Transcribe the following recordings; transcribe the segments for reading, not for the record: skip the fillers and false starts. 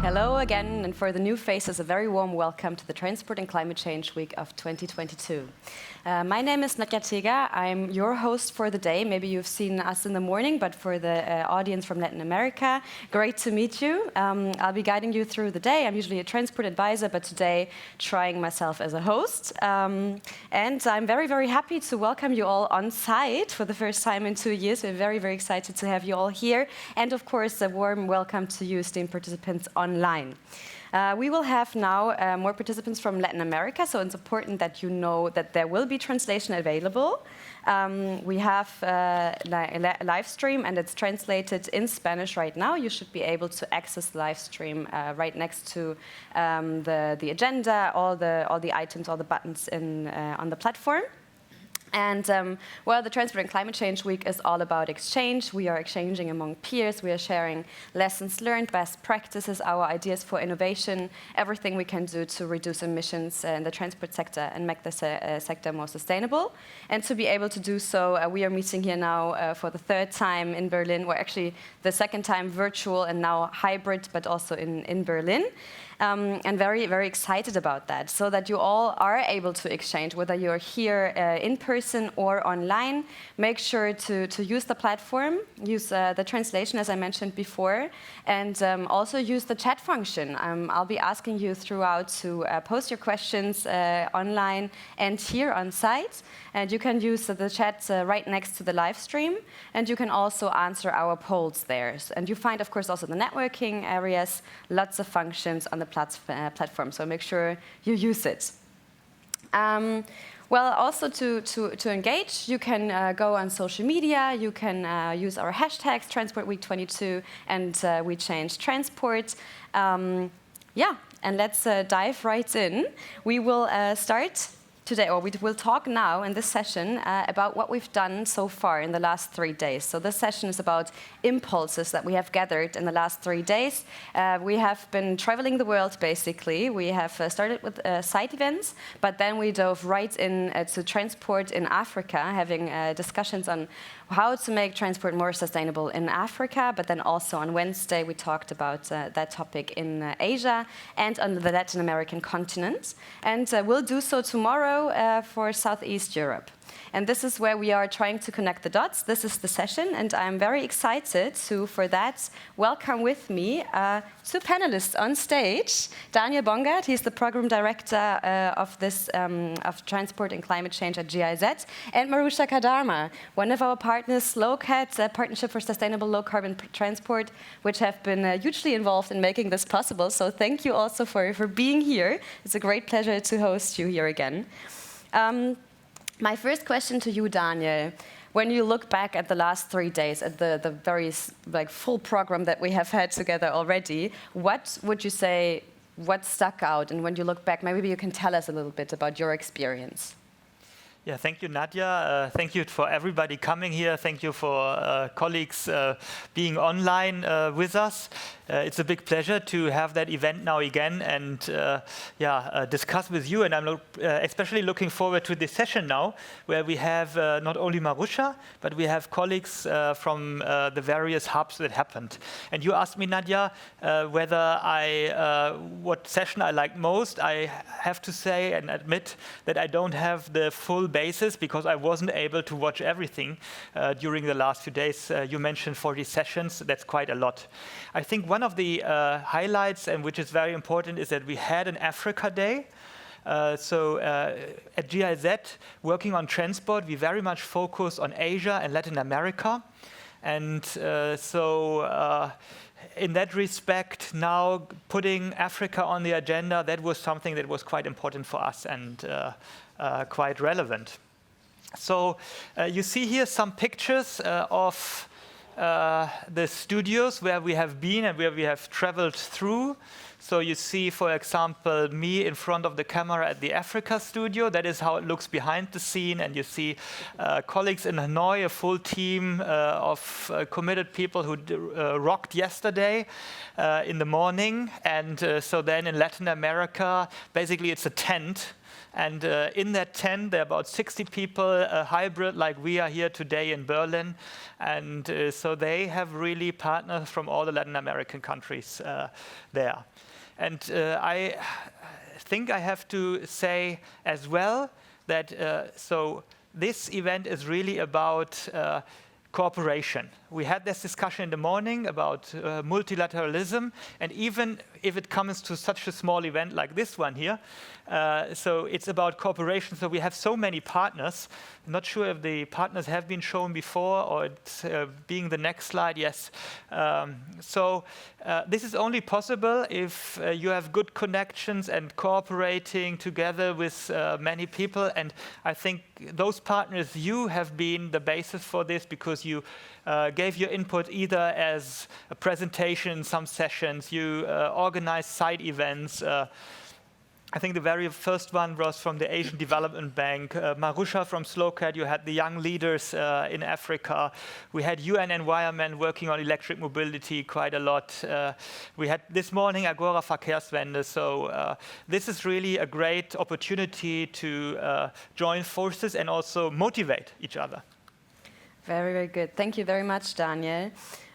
Hello again, and for the new faces, a very warm welcome to the Transport and Climate Change Week of 2022. My name is Nadja Tega. I'm your host for the day. Maybe you've seen us in the morning, but for the audience from Latin America, great to meet you. I'll be guiding you through the day. I'm usually a transport advisor, but today trying myself as a host. And I'm very, very happy to welcome you all on site for the first time in 2 years. We're very, very excited to have you all here. And of course, a warm welcome to you, esteemed participants online. We will have now more participants from Latin America, so it's important that you know that there will be translation available. We have a live stream, and it's translated in Spanish right now. You should be able to access the live stream right next to the agenda, all the items, all the buttons on the platform. And well, the Transport and Climate Change Week is all about exchange. We are exchanging among peers. We are sharing lessons learned, best practices, our ideas for innovation, everything we can do to reduce emissions in the transport sector and make the sector more sustainable. And to be able to do so, we are meeting here now for the third time in Berlin, or actually the second time virtual and now hybrid, but also in Berlin. And very, very excited about that, so that you all are able to exchange, whether you're here in person or online. Make sure to use the platform, use the translation, as I mentioned before, and also use the chat function. I'll be asking you throughout to post your questions online and here on site. And you can use the chat right next to the live stream, and you can also answer our polls there. And you find, of course, also the networking areas, lots of functions on the platform, so make sure you use it. Well, also to engage, you can go on social media, you can use our hashtags, Transport Week 22 and We Change Transport. Yeah, and let's dive right in. We will start today, or we will talk now in this session about what we've done so far in the last 3 days. So this session is about impulses that we have gathered in the last 3 days. We have been traveling the world, basically. We have started with side events, but then we dove right in to transport in Africa, having discussions on how to make transport more sustainable in Africa. But then also on Wednesday, we talked about that topic in Asia and on the Latin American continent. And we'll do so tomorrow for Southeast Europe. And this is where we are trying to connect the dots. This is the session, and I'm very excited to, for that, welcome with me two panelists on stage. Daniel Bongardt, he's the program director of this of Transport and Climate Change at GIZ, and Maruxa Cardama, one of our partners, SLOCAT, Partnership for Sustainable Low Carbon Transport, which have been hugely involved in making this possible. So thank you also for being here. It's a great pleasure to host you here again. My first question to you, Daniel, when you look back at the last 3 days, at the very full program that we have had together already, what would you say, what stuck out? And when you look back, maybe you can tell us a little bit about your experience. Yeah, thank you, Nadja. Thank you for everybody coming here. Thank you for colleagues being online with us. It's a big pleasure to have that event now again and discuss with you. And I'm especially looking forward to this session now, where we have not only Maruxa, but we have colleagues from the various hubs that happened. And you asked me, Nadja, whether what session I liked most. I have to say and admit that I don't have the full basis because I wasn't able to watch everything during the last few days. You mentioned 40 sessions. That's quite a lot. I think one of the highlights, and which is very important, is that we had an Africa Day. At GIZ, working on transport, we very much focus on Asia and Latin America. And in that respect, now putting Africa on the agenda, that was something that was quite important for us and quite relevant. So you see here some pictures of the studios where we have been and where we have traveled through. So you see, for example, me in front of the camera at the Africa studio. That is how it looks behind the scene. And you see colleagues in Hanoi, a full team of committed people who rocked yesterday in the morning. And so then in Latin America, basically it's a tent. And in that tent, there are about 60 people, a hybrid like we are here today in Berlin. And so they have really partners from all the Latin American countries there. And I think I have to say as well that so this event is really about cooperation. We had this discussion in the morning about multilateralism, and even if it comes to such a small event like this one here, so it's about cooperation. So we have so many partners. I'm not sure if the partners have been shown before, or it's being the next slide. Yes. So this is only possible if you have good connections and cooperating together with many people. And I think those partners, you have been the basis for this, because you gave your input either as a presentation in some sessions, you organized side events. I think the very first one was from the Asian Development Bank. Maruxa from SLOCAT, you had the young leaders in Africa. We had UN Environment working on electric mobility quite a lot. We had this morning Agora Verkehrswende. So this is really a great opportunity to join forces and also motivate each other. Very, very good. Thank you very much, Daniel.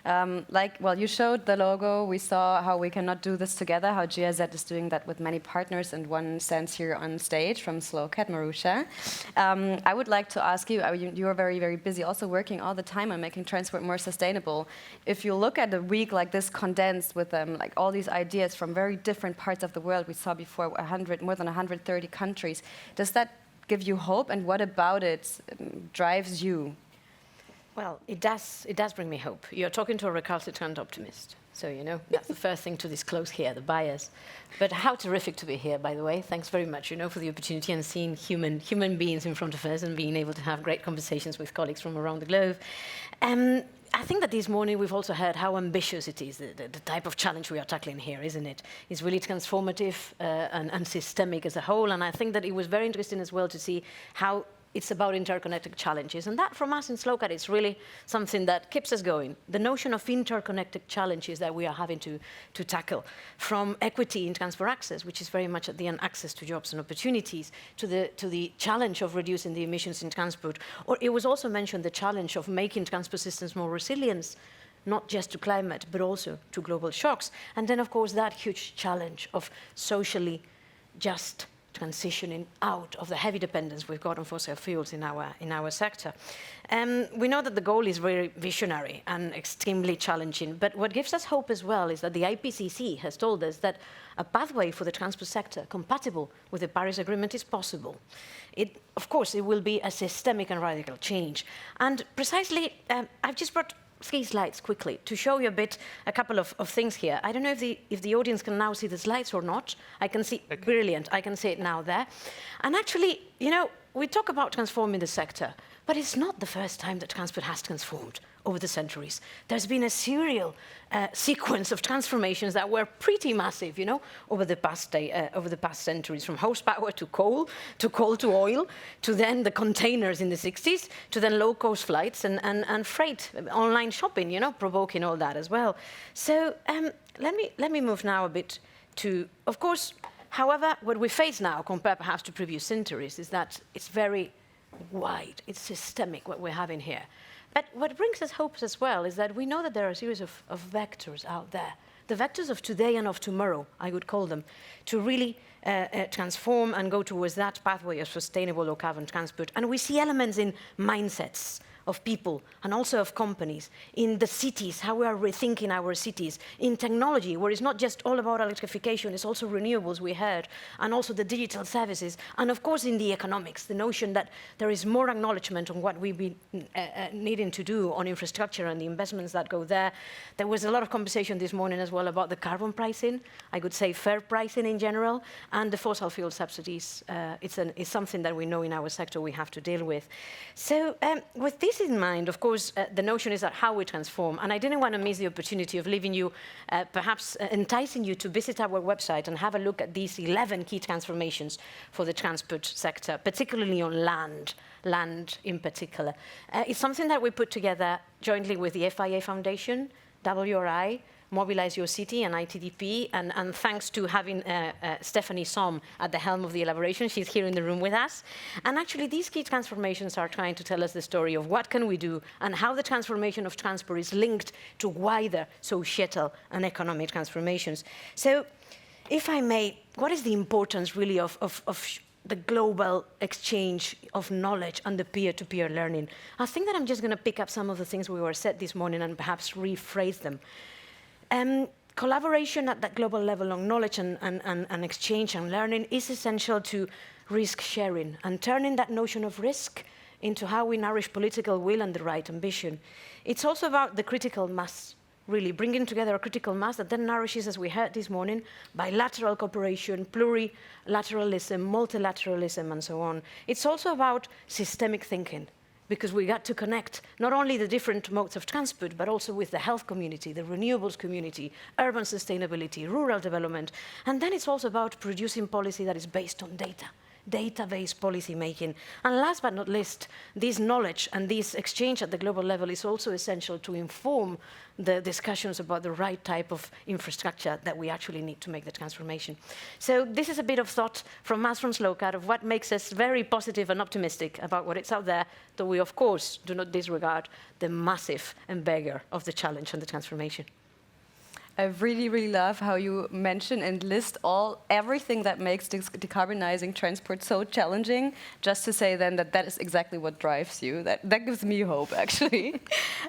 You showed the logo. We saw how we cannot do this together, how GIZ is doing that with many partners, and one stands here on stage from SLOCAT, Maruxa. I would like to ask you, you are very, very busy, also working all the time on making transport more sustainable. If you look at a week like this condensed with like all these ideas from very different parts of the world, we saw before more than 130 countries, does that give you hope, and what about it drives you? Well, it does bring me hope. You're talking to a recalcitrant optimist. So, you know, that's the first thing to disclose here, the bias. But how terrific to be here, by the way. Thanks very much, you know, for the opportunity and seeing human beings in front of us and being able to have great conversations with colleagues from around the globe. I think that this morning we've also heard how ambitious it is, the type of challenge we are tackling here, isn't it? It's really transformative and systemic as a whole. And I think that it was very interesting as well to see how it's about interconnected challenges. And that, from us in SLOCAT, is really something that keeps us going. The notion of interconnected challenges that we are having to tackle, from equity in transport access, which is very much at the end access to jobs and opportunities, to the challenge of reducing the emissions in transport. Or it was also mentioned the challenge of making transport systems more resilient, not just to climate, but also to global shocks. And then, of course, that huge challenge of socially just transitioning out of the heavy dependence we've got on fossil fuels in our sector. We know that the goal is very visionary and extremely challenging, but what gives us hope as well is that the IPCC has told us that a pathway for the transport sector compatible with the Paris Agreement is possible. Of course, it will be a systemic and radical change. And precisely, I've just brought 3 slides quickly to show you a couple of things here. I don't know if the audience can now see the slides or not. I can see, brilliant, I can see it now there. And actually, you know, we talk about transforming the sector, but it's not the first time that transport has transformed over the centuries. There's been a serial sequence of transformations that were pretty massive, you know, over the past centuries, from horsepower to coal to oil, to then the containers in the 60s, to then low-cost flights and freight, online shopping, you know, provoking all that as well. So let me move now a bit to, of course, however, what we face now, compared perhaps to previous centuries, is that it's very wide, it's systemic what we're having here. But what brings us hopes as well is that we know that there are a series of vectors out there, the vectors of today and of tomorrow, I would call them, to really transform and go towards that pathway of sustainable low-carbon transport. And we see elements in mindsets of people and also of companies, in the cities, how we are rethinking our cities, in technology, where it's not just all about electrification, it's also renewables, we heard, and also the digital services, and of course in the economics, the notion that there is more acknowledgement on what we've been needing to do on infrastructure and the investments that go there. There was a lot of conversation this morning as well about the carbon pricing, I could say fair pricing in general, and the fossil fuel subsidies. It's something that we know in our sector we have to deal with. So with this in mind, of course, the notion is that how we transform, and I didn't want to miss the opportunity of leaving you, perhaps enticing you to visit our website and have a look at these 11 key transformations for the transport sector, particularly on land in particular. It's something that we put together jointly with the FIA Foundation, WRI, Mobilize Your City and ITDP, and thanks to having Stephanie Somm at the helm of the elaboration. She's here in the room with us. And actually, these key transformations are trying to tell us the story of what can we do and how the transformation of transport is linked to wider societal and economic transformations. So, if I may, what is the importance really of the global exchange of knowledge and the peer-to-peer learning? I think that I'm just going to pick up some of the things we were said this morning and perhaps rephrase them. Collaboration at that global level on knowledge and exchange and learning is essential to risk sharing and turning that notion of risk into how we nourish political will and the right ambition. It's also about the critical mass, really bringing together a critical mass that then nourishes, as we heard this morning, bilateral cooperation, plurilateralism, multilateralism, and so on. It's also about systemic thinking, because we got to connect not only the different modes of transport, but also with the health community, the renewables community, urban sustainability, rural development. And then it's also about producing policy that is based on data. Data-based policy making. And last but not least, this knowledge and this exchange at the global level is also essential to inform the discussions about the right type of infrastructure that we actually need to make the transformation. So this is a bit of thought from us from SLOCAT of what makes us very positive and optimistic about what is out there, though we of course do not disregard the massive beggar of the challenge and the transformation. I really, really love how you mention and list everything that makes decarbonizing transport so challenging, just to say then that is exactly what drives you. That gives me hope, actually.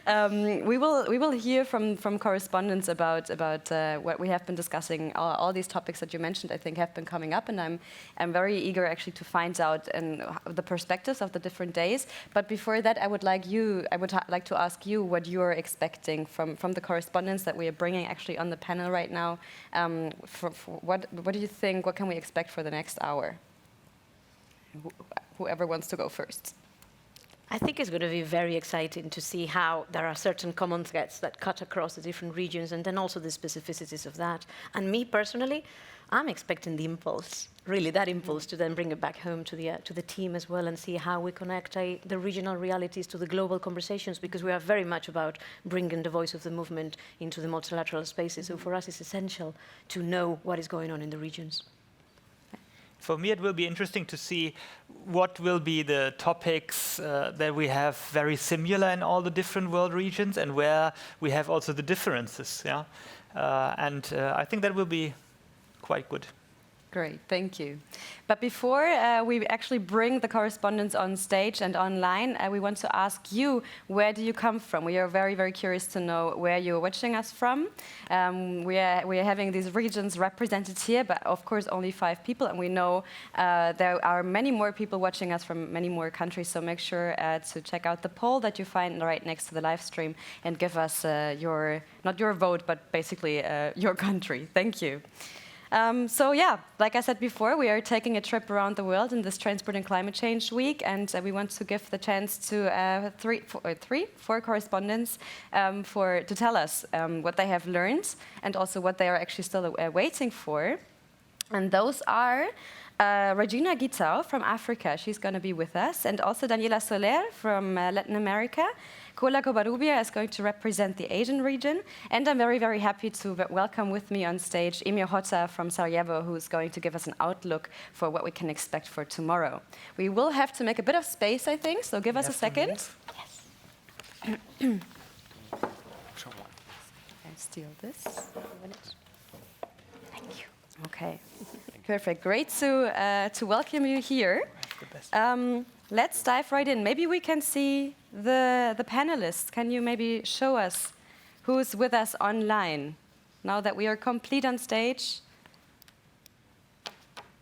We will hear from correspondents about what we have been discussing. All these topics that you mentioned, I think, have been coming up, and I'm very eager actually to find out the perspectives of the different days. But before that, I would like to ask you what you're expecting from the correspondents that we are bringing actually on the panel right now. What do you think? What can we expect for the next hour? Whoever wants to go first. I think it's going to be very exciting to see how there are certain common threads that cut across the different regions, and then also the specificities of that. And me personally, I'm expecting the impulse, really that impulse, to then bring it back home to the team as well, and see how we connect the regional realities to the global conversations, because we are very much about bringing the voice of the movement into the multilateral spaces. So for us, it's essential to know what is going on in the regions. For me, it will be interesting to see what will be the topics that we have very similar in all the different world regions, and where we have also the differences. Yeah, I think that will be quite good. Great, thank you. But before we actually bring the correspondents on stage and online, we want to ask you, where do you come from? We are very, very curious to know where you're watching us from. We are having these regions represented here, but of course only 5 people, and we know there are many more people watching us from many more countries, so make sure to check out the poll that you find right next to the live stream and give us not your vote, but basically your country. Thank you. So yeah, like I said before, we are taking a trip around the world in this Transport and Climate Change Week, and we want to give the chance to 4 correspondents to tell us what they have learned and also what they are actually still waiting for. And those are Regina Guitau from Africa, she's going to be with us, and also Daniela Soler from Latin America. Cobarrubias is going to represent the Asian region, and I'm very, very happy to welcome with me on stage Emir Hoxha from Sarajevo, who's going to give us an outlook for what we can expect for tomorrow. We will have to make a bit of space, I think, so give us a second. Yes. I'll steal this. Thank you. Okay, perfect. Great to welcome you here. Let's dive right in. Maybe we can see the panelists. Can you maybe show us who's with us online now that we are complete on stage?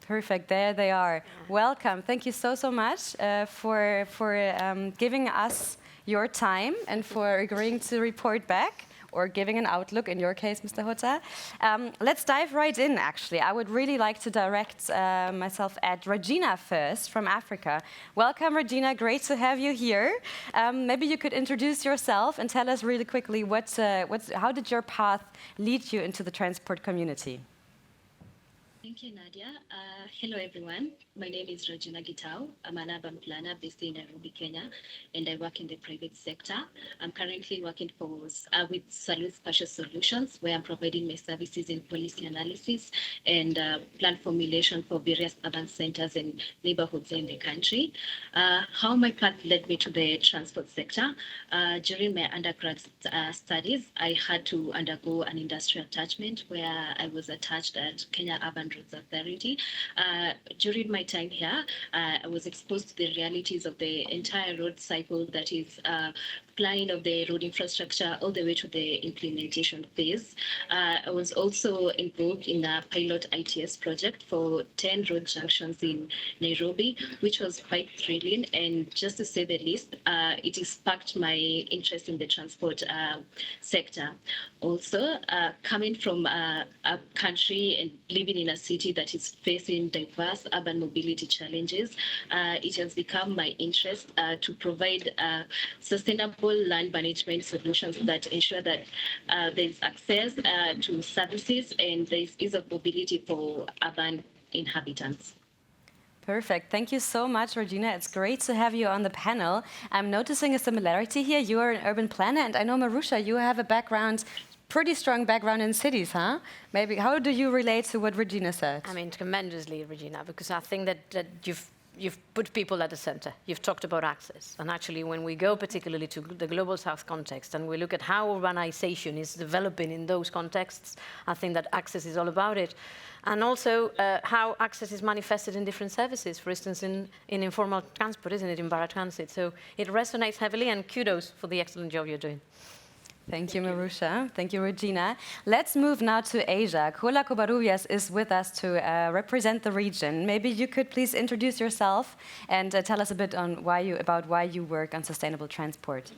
Perfect, there they are. Welcome. Thank you so much for giving us your time and for agreeing to report back, or giving an outlook, in your case, Mr. Hoxha. Let's dive right in, actually. I would really like to direct myself at Regina first, from Africa. Welcome, Regina, great to have you here. Maybe you could introduce yourself and tell us really quickly how did your path lead you into the transport community? Thank you, Nadia. Hello, everyone. My name is Regina Gitau. I'm an urban planner based in Nairobi, Kenya, and I work in the private sector. I'm currently working with Salute Spatial Solutions, where I'm providing my services in policy analysis and plan formulation for various urban centers and neighborhoods in the country. How my path led me to the transport sector. During my undergrad studies, I had to undergo an industry attachment where I was attached at Kenya Urban Roads Authority. During my time here, I was exposed to the realities of the entire road cycle, that is planning of the road infrastructure all the way to the implementation phase. I was also involved in a pilot ITS project for 10 road junctions in Nairobi, which was quite thrilling. And just to say the least, it sparked my interest in the transport sector. Also, coming from a country and living in a city that is facing diverse urban mobility challenges, it has become my interest to provide sustainable land management solutions that ensure that there's access to services and there's ease of mobility for urban inhabitants. Perfect. Thank you so much, Regina. It's great to have you on the panel. I'm noticing a similarity here. You are an urban planner, and I know, Maruxa, you have a pretty strong background in cities, huh? Maybe, how do you relate to what Regina said? I mean, tremendously, Regina, because I think that you've put people at the center. You've talked about access. And actually, when we go particularly to the Global South context and we look at how urbanization is developing in those contexts, I think that access is all about it. And also how access is manifested in different services, for instance, in informal transport, isn't it, in paratransit. So it resonates heavily, and kudos for the excellent job you're doing. Thank you, Maruxa. Thank you, Regina. Let's move now to Asia. Cobarrubias is with us to represent the region. Maybe you could please introduce yourself and tell us a bit on about why you work on sustainable transport.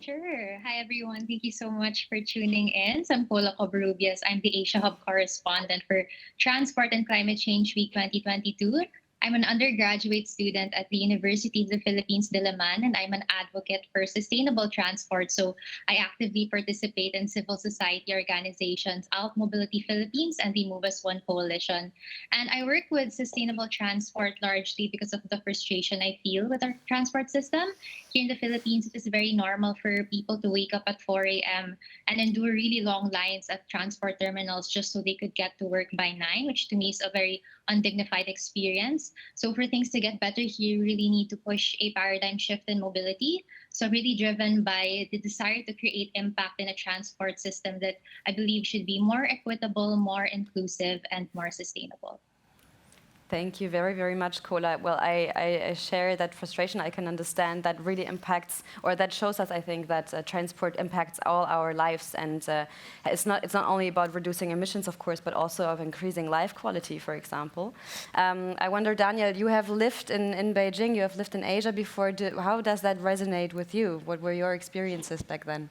Sure. Hi, everyone. Thank you so much for tuning in. So I'm Cobarrubias. I'm the Asia Hub correspondent for Transport and Climate Change Week 2022. I'm an undergraduate student at the University of the Philippines, Diliman, and I'm an advocate for sustainable transport. So I actively participate in civil society organizations, Out Mobility Philippines and the Move as One Coalition. And I work with sustainable transport largely because of the frustration I feel with our transport system. Here in the Philippines, it is very normal for people to wake up at 4 a.m. and endure really long lines at transport terminals just so they could get to work by 9, which to me is a very undignified experience. So for things to get better here, you really need to push a paradigm shift in mobility. So really driven by the desire to create impact in a transport system that I believe should be more equitable, more inclusive, and more sustainable. Thank you very, very much, Kola. Well, I share that frustration. I can understand that really impacts, or that shows us, I think, that transport impacts all our lives. And it's not only about reducing emissions, of course, but also of increasing life quality, for example. I wonder, Daniel, you have lived in Beijing, you have lived in Asia before. How does that resonate with you? What were your experiences back then?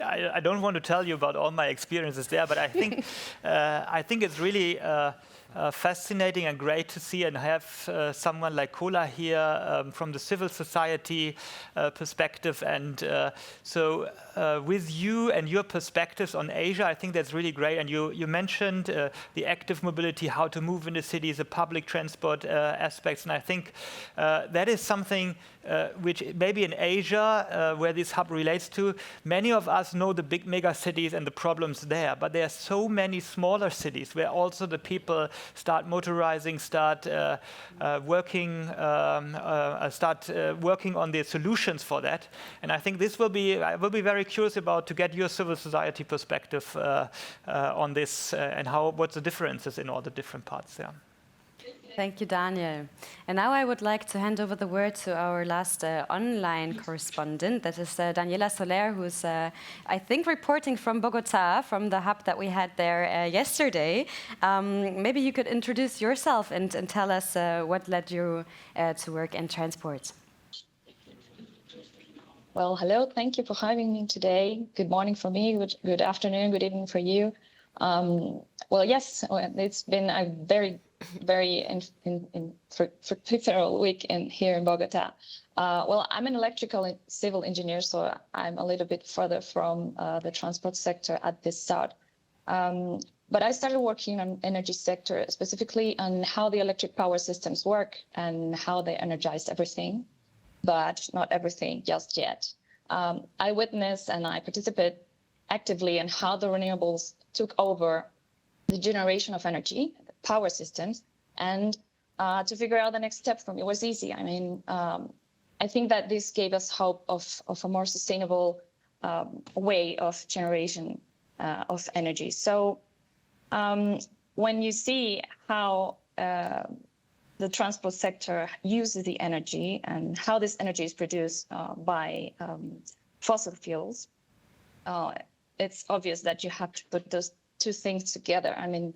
I don't want to tell you about all my experiences there, but I think it's really fascinating and great to see and have someone like Kola here from the civil society perspective. And so with you and your perspectives on Asia, I think that's really great. And you mentioned the active mobility, how to move in the cities, the public transport aspects. And I think that is something which maybe in Asia, where this hub relates to, many of us know the big mega cities and the problems there, but there are so many smaller cities where also the people start motorizing, start working on the solutions for that. And I think this I will be very curious about to get your civil society perspective on this and what's the differences in all the different parts there. Thank you, Daniel. And now I would like to hand over the word to our last online correspondent. That is Daniela Soler, who's, I think, reporting from Bogota, from the hub that we had there yesterday. Maybe you could introduce yourself and tell us what led you to work in transport. Well, hello. Thank you for having me today. Good morning for me. Good afternoon. Good evening for you. Well, yes, it's been a very thorough week here in Bogota. Well, I'm an electrical civil engineer, so I'm a little bit further from the transport sector at this start. But I started working on energy sector, specifically on how the electric power systems work and how they energize everything, but not everything just yet. I witnessed and I participate actively in how the renewables took over the generation of energy, the power systems, and to figure out the next step for me was easy. I mean, I think that this gave us hope of a more sustainable way of generation of energy. So when you see how the transport sector uses the energy and how this energy is produced by fossil fuels, it's obvious that you have to put those two things together. I mean,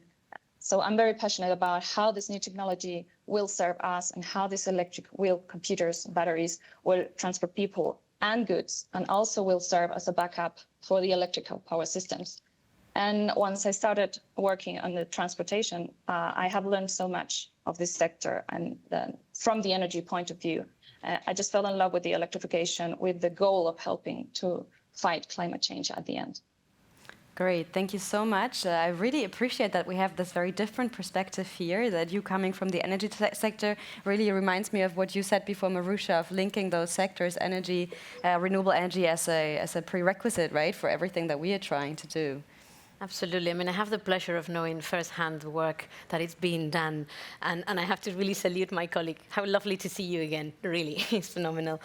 so I'm very passionate about how this new technology will serve us and how these electric wheel computers, batteries will transport people and goods, and also will serve as a backup for the electrical power systems. And once I started working on the transportation, I have learned so much of this sector. And from the energy point of view, I just fell in love with the electrification, with the goal of helping to fight climate change at the end. Great, thank you so much. I really appreciate that we have this very different perspective here, that you coming from the energy sector really reminds me of what you said before, Maruxa, of linking those sectors, energy, renewable energy as a prerequisite, right, for everything that we are trying to do. Absolutely. I mean, I have the pleasure of knowing firsthand the work that is being done. And I have to really salute my colleague. How lovely to see you again, really. It's phenomenal.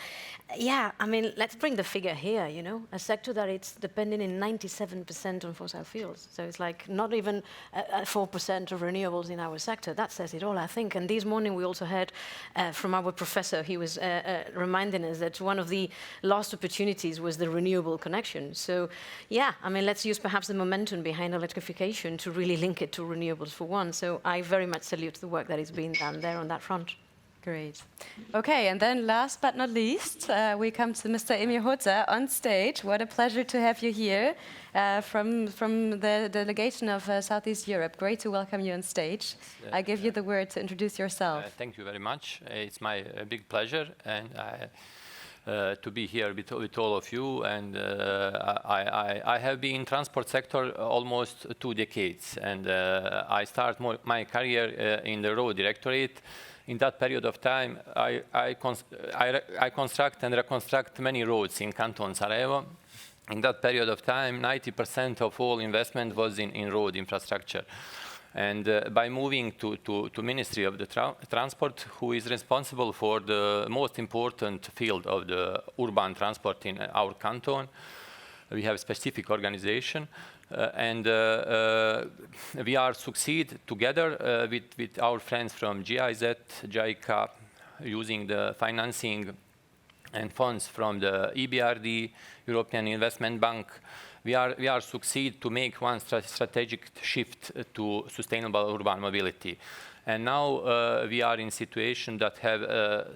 Yeah, I mean, let's bring the figure here, you know, a sector that it's depending in 97% on fossil fuels. So it's like not even 4% of renewables in our sector. That says it all, I think. And this morning we also heard from our professor, he was reminding us that one of the lost opportunities was the renewable connection. So yeah, I mean, let's use perhaps the momentum behind electrification to really link it to renewables for one. So I very much salute the work that is being done there on that front. Great. Okay, and then last but not least, we come to Mr. Emir Hoxha on stage. What a pleasure to have you here from the delegation of Southeast Europe. Great to welcome you on stage. I give you the word to introduce yourself. Thank you very much. It's my big pleasure and to be here with all of you. And I have been in transport sector almost 2 decades, and I start my career in the road directorate. In that period of time, I construct and reconstruct many roads in Canton Sarajevo. In that period of time, 90% of all investment was in road infrastructure. And by moving to Ministry of the Transport, who is responsible for the most important field of the urban transport in our canton, we have a specific organization. And we are succeed together with our friends from GIZ, JICA, using the financing and funds from the EBRD, European Investment Bank. We are succeed to make one strategic shift to sustainable urban mobility. And now we are in situation that have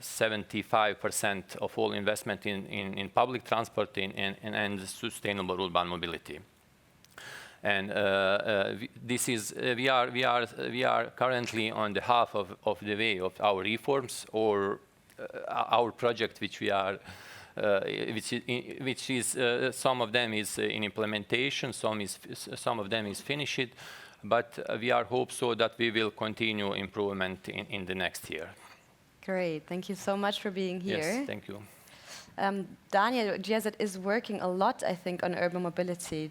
75% of all investment in public transport and sustainable urban mobility. And this is we are currently on the half of the way of our reforms, or our project, which we are which is some of them is in implementation, some of them is finished, but we are hope so that we will continue improvement in the next year. Great, thank you so much for being here. Yes, thank you. Daniel, GIZ is working a lot, I think, on urban mobility.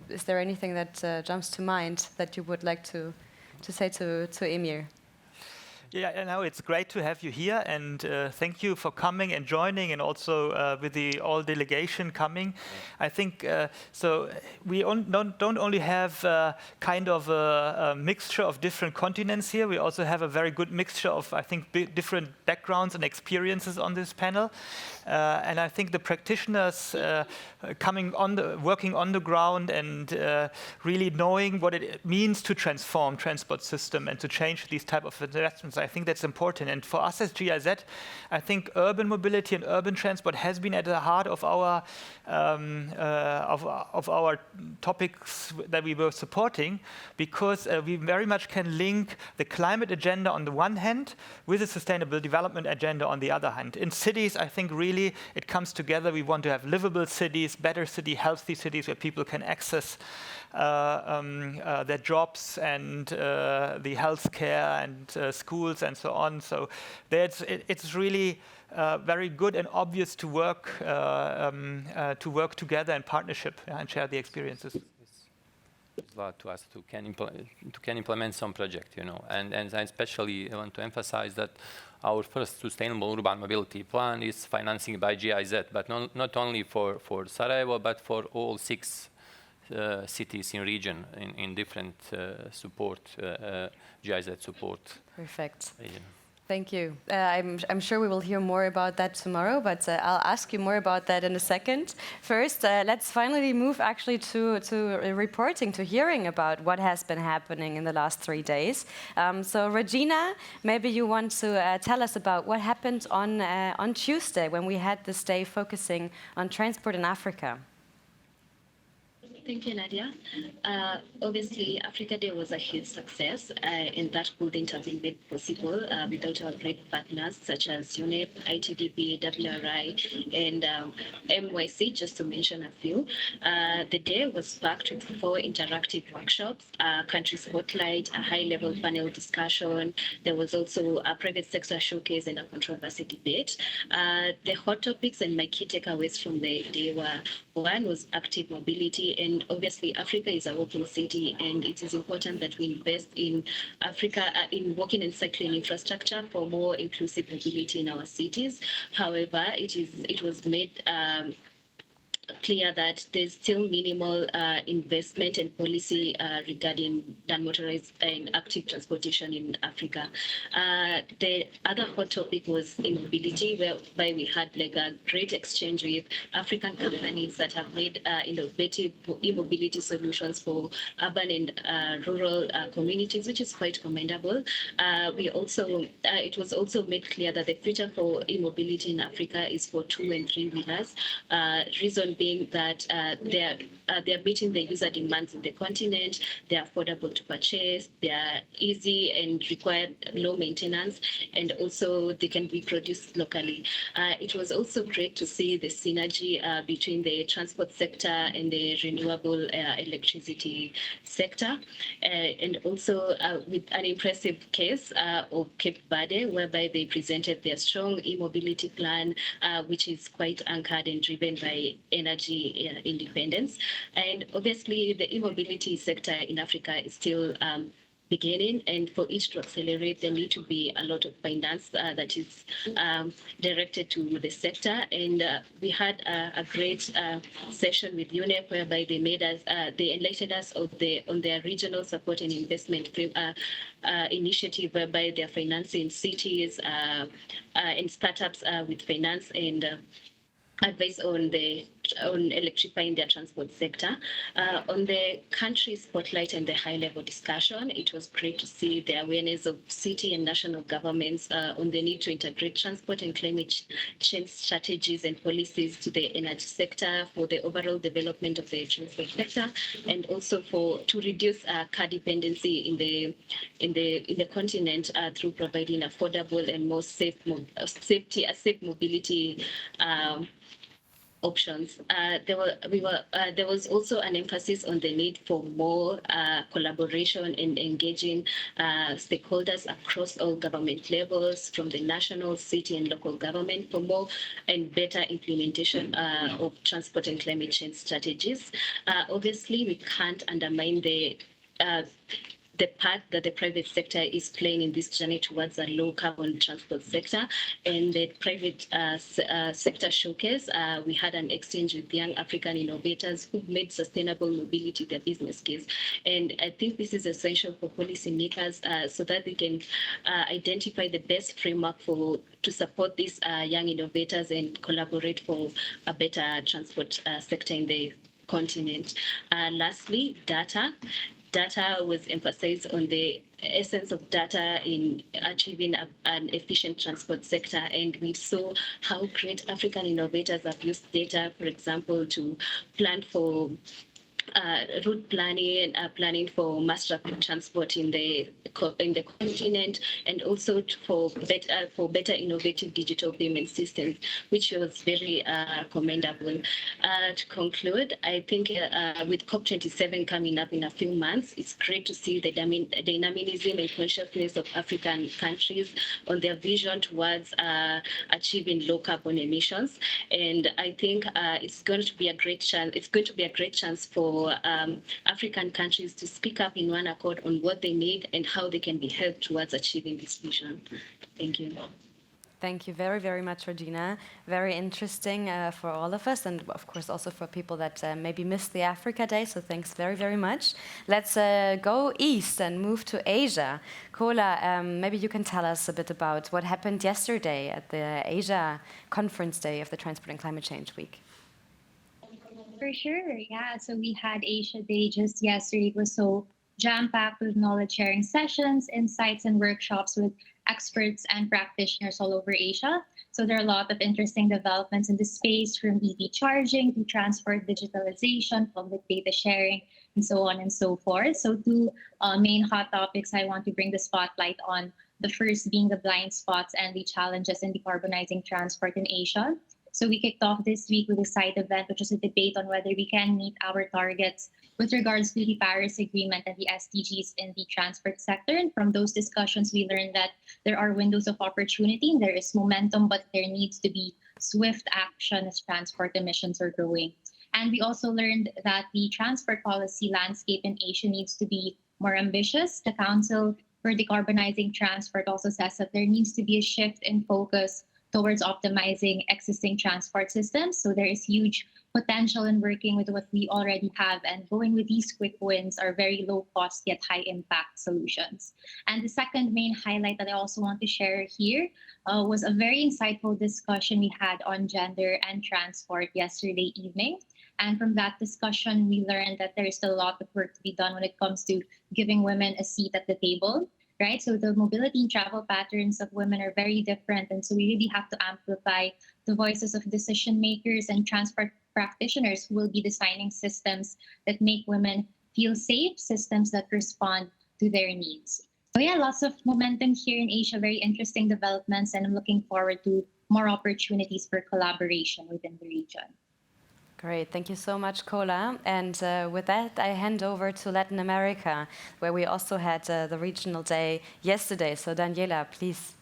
Is there anything that jumps to mind that you would like to say to Emir? Yeah, no, it's great to have you here, and thank you for coming and joining, and also with the all delegation coming. I think so. We don't only have kind of a mixture of different continents here. We also have a very good mixture of, I think, different backgrounds and experiences on this panel. And I think the practitioners working on the ground and really knowing what it means to transform transport system and to change these type of investments. I think that's important. And for us as GIZ, I think urban mobility and urban transport has been at the heart of our topics that we were supporting, because we very much can link the climate agenda on the one hand with the sustainable development agenda on the other hand. In cities, I think really it comes together. We want to have livable cities, better city, healthy cities where people can access their jobs and the healthcare and schools and so on. So it's really very good and obvious to work together in partnership and share the experiences. To us to can implement some project, you know, and I especially want to emphasize that our first sustainable urban mobility plan is financing by GIZ, but not only for Sarajevo, but for all 6 cities in region in different support, GIZ support. Perfect. Yeah. Thank you. I'm sure we will hear more about that tomorrow, but I'll ask you more about that in a second. First, let's finally move actually to reporting, to hearing about what has been happening in the last 3 days. So Regina, maybe you want to tell us about what happened on Tuesday when we had this day focusing on transport in Africa. Thank you, Nadia. Obviously, Africa Day was a huge success, and that couldn't have been made possible without our great partners such as UNEP, ITDP, WRI, and MYC, just to mention a few. The day was packed with 4 interactive workshops, country spotlight, a high-level panel discussion. There was also a private sector showcase and a controversy debate. The hot topics and my key takeaways from the day were: 1 was active mobility, and obviously Africa is a walking city, and it is important that we invest in Africa in walking and cycling infrastructure for more inclusive mobility in our cities. However, it was made clear that there's still minimal investment and policy regarding non-motorized and active transportation in Africa. The other hot topic was e-mobility, whereby we had like a great exchange with African companies that have made innovative e-mobility solutions for urban and rural communities, which is quite commendable. It was also made clear that the future for e-mobility in Africa is for 2- and 3-wheelers. Reason being that they're meeting the user demands in the continent, they're affordable to purchase, they're easy and require low maintenance, and also they can be produced locally. It was also great to see the synergy between the transport sector and the renewable electricity sector, and also with an impressive case of Cape Verde, whereby they presented their strong e-mobility plan, which is quite anchored and driven by energy independence. And obviously, the e-mobility sector in Africa is still beginning, and for it to accelerate, there need to be a lot of finance that is directed to the sector. And we had a great session with UNEP, whereby they enlightened us on their regional support and investment initiative, whereby they're financing cities and startups with finance and advice on electrifying their transport sector. On the country spotlight and the high-level discussion, it was great to see the awareness of city and national governments on the need to integrate transport and climate change strategies and policies to the energy sector for the overall development of the transport sector, and also to reduce car dependency in the continent through providing affordable and more safe mobility options. There was also an emphasis on the need for more collaboration and engaging stakeholders across all government levels, from the national, city, and local government, for more and better implementation of transport and climate change strategies. Obviously, we can't undermine the part that the private sector is playing in this journey towards a low carbon transport sector. And the private sector showcase, we had an exchange with young African innovators who made sustainable mobility their business case. And I think this is essential for policymakers so that they can identify the best framework to support these young innovators and collaborate for a better transport sector in the continent. Lastly, data was emphasized on the essence of data in achieving an efficient transport sector, and we saw how great African innovators have used data, for example, to plan for route planning, planning for mass rapid transport in the continent, and also for better innovative digital payment systems, which was very commendable. To conclude, I think with COP27 coming up in a few months, it's great to see the dynamism and consciousness of African countries on their vision towards achieving low carbon emissions. And I think it's going to be a great chance. It's going to be a great chance for African countries to speak up in one accord on what they need and how they can be helped towards achieving this vision. Thank you. Thank you very, very much, Regina. Very interesting for all of us, and of course also for people that maybe missed the Africa Day, so thanks very, very much. Let's go east and move to Asia. Kola, maybe you can tell us a bit about what happened yesterday at the Asia Conference Day of the Transport and Climate Change Week. For sure, yeah. So we had Asia Day just yesterday. It was so jam-packed with knowledge-sharing sessions, insights, and workshops with experts and practitioners all over Asia. So there are a lot of interesting developments in the space, from EV charging to transport digitalization, public data sharing, and so on and so forth. So two main hot topics I want to bring the spotlight on. The first being the blind spots and the challenges in decarbonizing transport in Asia. So we kicked off this week with a side event, which is a debate on whether we can meet our targets with regards to the Paris Agreement and the SDGs in the transport sector. And from those discussions, we learned that there are windows of opportunity, there is momentum, but there needs to be swift action as transport emissions are growing. And we also learned that the transport policy landscape in Asia needs to be more ambitious. The Council for Decarbonizing Transport also says that there needs to be a shift in focus towards optimizing existing transport systems. So there is huge potential in working with what we already have and going with these quick wins are very low cost yet high impact solutions. And the second main highlight that I also want to share here was a very insightful discussion we had on gender and transport yesterday evening. And from that discussion, we learned that there is still a lot of work to be done when it comes to giving women a seat at the table. Right? So the mobility and travel patterns of women are very different. And so we really have to amplify the voices of decision makers and transport practitioners who will be designing systems that make women feel safe, systems that respond to their needs. So yeah, lots of momentum here in Asia, very interesting developments, and I'm looking forward to more opportunities for collaboration within the region. Great, thank you so much, Kola. And with that, I hand over to Latin America, where we also had the regional day yesterday. So Daniela, please.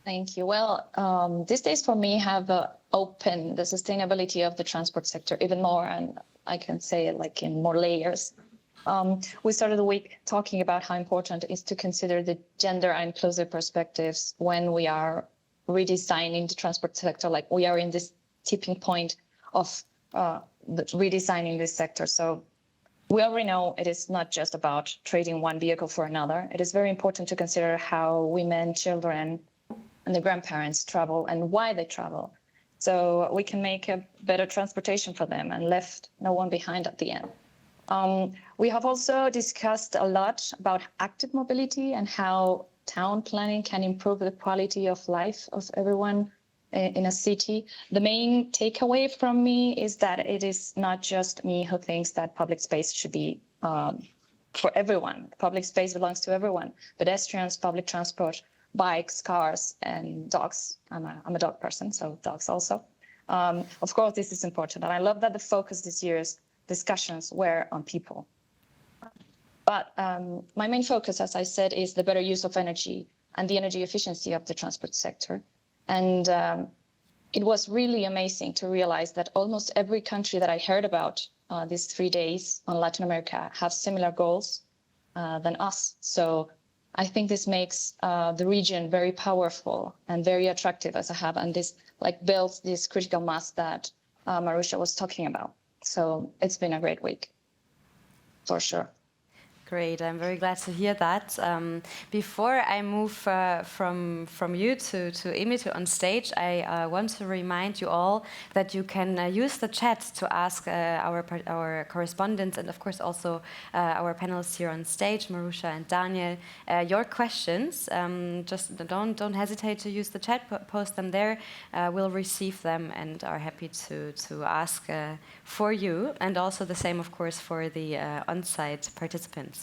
Thank you. Well, these days for me have opened the sustainability of the transport sector even more, and I can say it like in more layers. We started the week talking about how important it is to consider the gender and inclusive perspectives when we are redesigning the transport sector. Like we are in this tipping point of redesigning this sector. So we already know it is not just about trading one vehicle for another. It is very important to consider how women, children, and the grandparents travel and why they travel. So we can make a better transportation for them and left no one behind at the end. We have also discussed a lot about active mobility and how town planning can improve the quality of life of everyone in a city. The main takeaway from me is that it is not just me who thinks that public space should be for everyone. Public space belongs to everyone. Pedestrians, public transport, bikes, cars, and dogs. I'm a dog person, so dogs also. Of course, this is important. And I love that the focus this year's discussions were on people. But my main focus, as I said, is the better use of energy and the energy efficiency of the transport sector. And it was really amazing to realize that almost every country that I heard about these 3 days on Latin America have similar goals than us. So I think this makes the region very powerful and very attractive as I have, and this like builds this critical mass that Maruxa was talking about. So it's been a great week, for sure. Great, I'm very glad to hear that. Before I move from you to Emir on stage, I want to remind you all that you can use the chat to ask our correspondents and of course also our panelists here on stage, Maruxa and Daniel, your questions. Just don't hesitate to use the chat, post them there. We'll receive them and are happy to ask for you, and also the same of course for the on-site participants.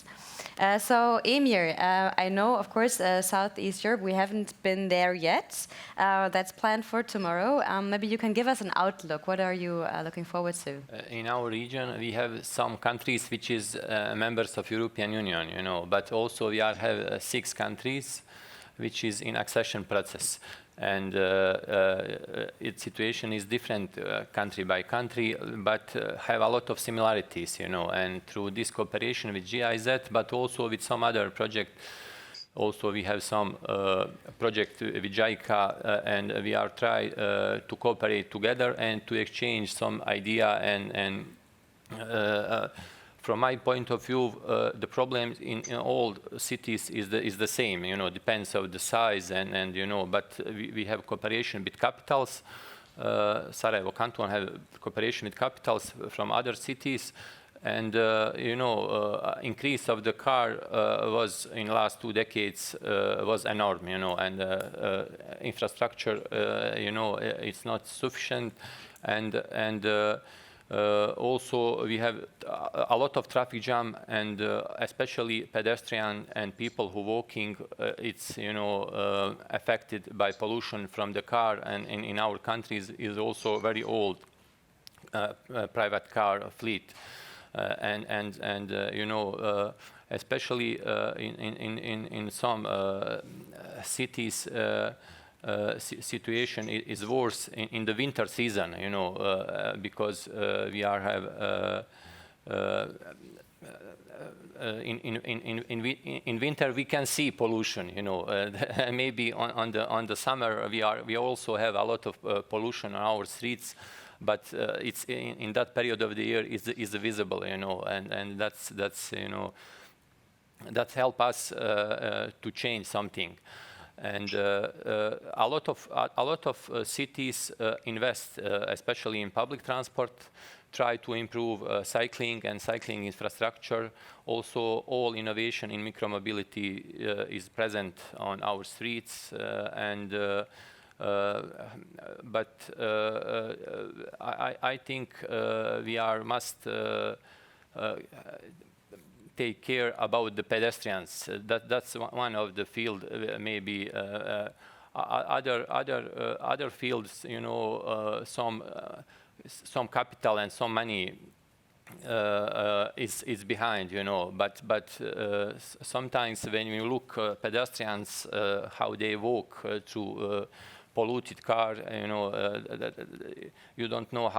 So Emir, I know, of course, Southeast Europe, we haven't been there yet. That's planned for tomorrow. Maybe you can give us an outlook. What are you looking forward to? In our region, we have some countries which is members of European Union, you know, but also we have 6 countries which is in accession process. And its situation is different country by country, but have a lot of similarities, you know. And through this cooperation with GIZ, but also with some other project, also we have some project with JICA, and we are trying to cooperate together and to exchange some idea and from my point of view, the problem in all cities is the same. You know, depends on the size and you know. But we have cooperation with capitals. Sarajevo Canton have cooperation with capitals from other cities, and you know, increase of the car was in last 2 decades was enormous. You know, and infrastructure, you know, it's not sufficient, and also, we have a lot of traffic jam, and especially pedestrian and people who walking. It's, you know, affected by pollution from the car, and in our countries is also very old private car fleet, and you know, especially in some cities. Situation is worse in the winter season, you know, because we are have in winter we can see pollution, you know. Maybe on the summer we also have a lot of pollution on our streets, but it's in that period of the year is visible, you know, and that's you know, that help us to change something. And a lot of cities invest, especially in public transport, try to improve cycling and cycling infrastructure. Also, all innovation in micromobility is present on our streets, but I think we must take care about the pedestrians. That's one of the field. Maybe other fields, you know, some capital and some money is behind, you know. But sometimes when you look pedestrians, how they walk through polluted car, you know, you don't know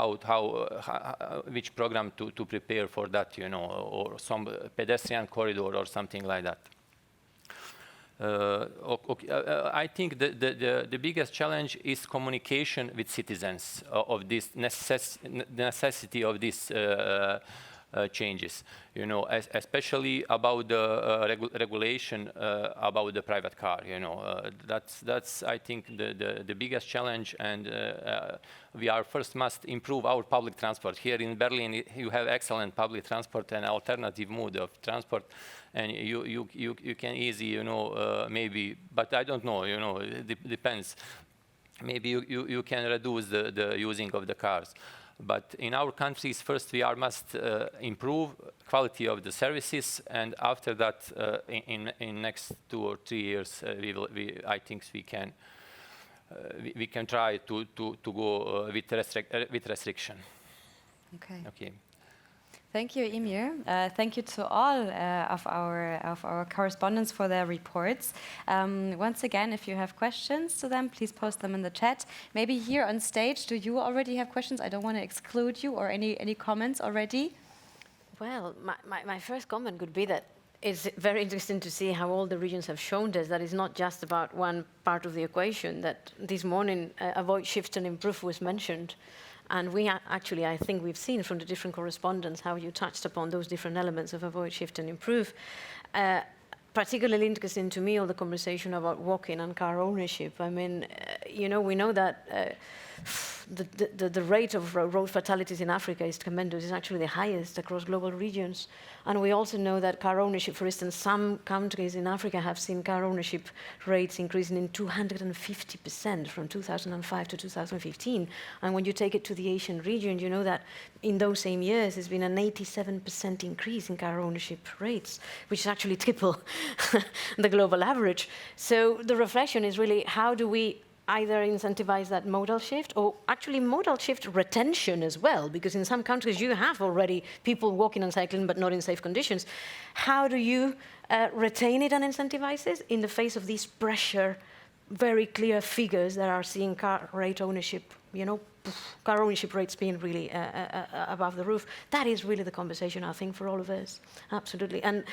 which program to prepare for that, you know, or some pedestrian corridor or something like that. I think the biggest challenge is communication with citizens of this necessity of these changes, you know, especially about the regulation about the private car, you know. That's I think the biggest challenge, and we first must improve our public transport. Here in Berlin, you have excellent public transport and alternative mode of transport, and you can easy, you know, maybe, but I don't know, you know, it depends. Maybe you can reduce the using of the cars. But in our countries, first we must improve quality of the services, and after that, in next 2 or 3 years, I think we can try to go with restriction. Okay. Thank you, Emir. Thank you to all of our correspondents for their reports. Once again, if you have questions to them, please post them in the chat. Maybe here on stage, do you already have questions? I don't want to exclude you, or any comments already? Well, my first comment would be that it's very interesting to see how all the regions have shown us that it's not just about one part of the equation, that this morning avoid, shift and improve was mentioned. And we actually, I think we've seen from the different correspondents how you touched upon those different elements of avoid, shift, and improve. Particularly interesting to me, all the conversation about walking and car ownership. I mean, you know, we know that the rate of road fatalities in Africa is tremendous. It's actually the highest across global regions. And we also know that car ownership, for instance, some countries in Africa have seen car ownership rates increasing in 250% from 2005 to 2015. And when you take it to the Asian region, you know that in those same years, there's been an 87% increase in car ownership rates, which is actually triple the global average. So the reflection is really, how do we either incentivize that modal shift, or actually modal shift retention as well, because in some countries you have already people walking and cycling but not in safe conditions. How do you retain it and incentivize it in the face of these pressure, very clear figures that are seeing car rate ownership, you know, car ownership rates being really above the roof? That is really the conversation, I think, for all of us. Absolutely. And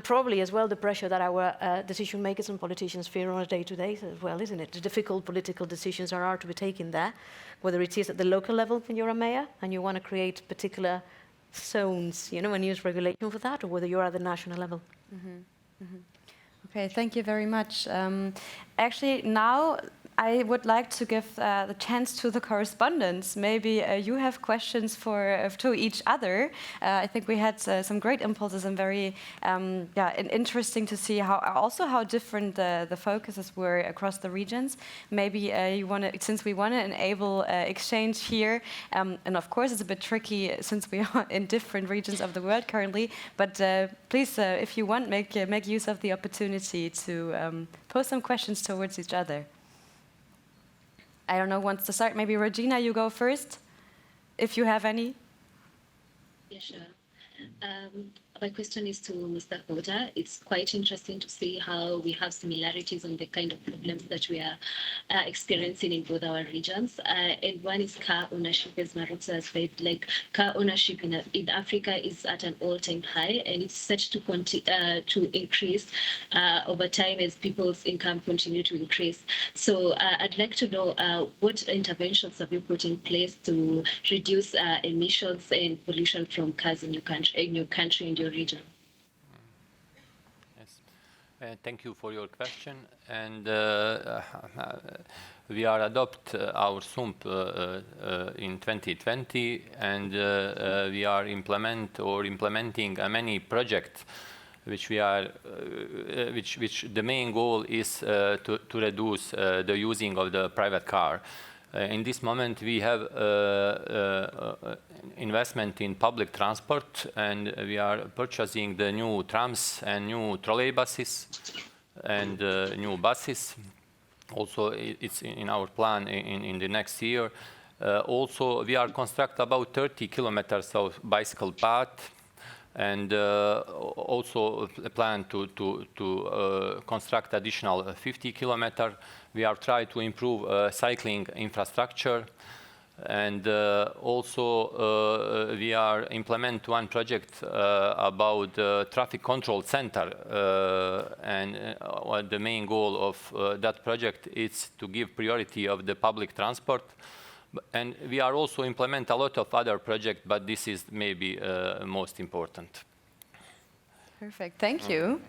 probably as well the pressure that our decision makers and politicians feel on a day-to-day as well, isn't it? The difficult political decisions are to be taken there, whether it is at the local level when you're a mayor and you want to create particular zones, you know, and use regulation for that, or whether you're at the national level. Mm-hmm. Mm-hmm. Okay, thank you very much. Actually, now I would like to give the chance to the correspondents. Maybe you have questions to each other. I think we had some great impulses and very interesting to see how different the focuses were across the regions. Maybe you want to, since we want to enable exchange here, and of course it's a bit tricky since we are in different regions of the world currently. But please, if you want, make use of the opportunity to pose some questions towards each other. I don't know who wants to start. Maybe Regina, you go first, if you have any. Yeah, sure. My question is to Mr. Hoda. It's quite interesting to see how we have similarities on the kind of problems that we are experiencing in both our regions. And one is car ownership, as Maruxa has said. Like, car ownership in Africa is at an all-time high, and it's set to increase over time as people's income continue to increase. So I'd like to know what interventions have you put in place to reduce emissions and pollution from cars in your country and your region? Yes, thank you for your question. And we are adopt our SUMP in 2020, and we are implementing many projects which we are, which the main goal is to reduce the using of the private car. In this moment, we have investment in public transport, and we are purchasing the new trams and new trolleybuses and new buses. Also, it's in our plan in the next year. Also, we are construct about 30 kilometers of bicycle path, and also plan to construct additional 50 kilometers. We are trying to improve cycling infrastructure, and also we are implement one project about traffic control center, and the main goal of that project is to give priority of the public transport. And we are also implement a lot of other projects, but this is maybe most important. Perfect, thank you.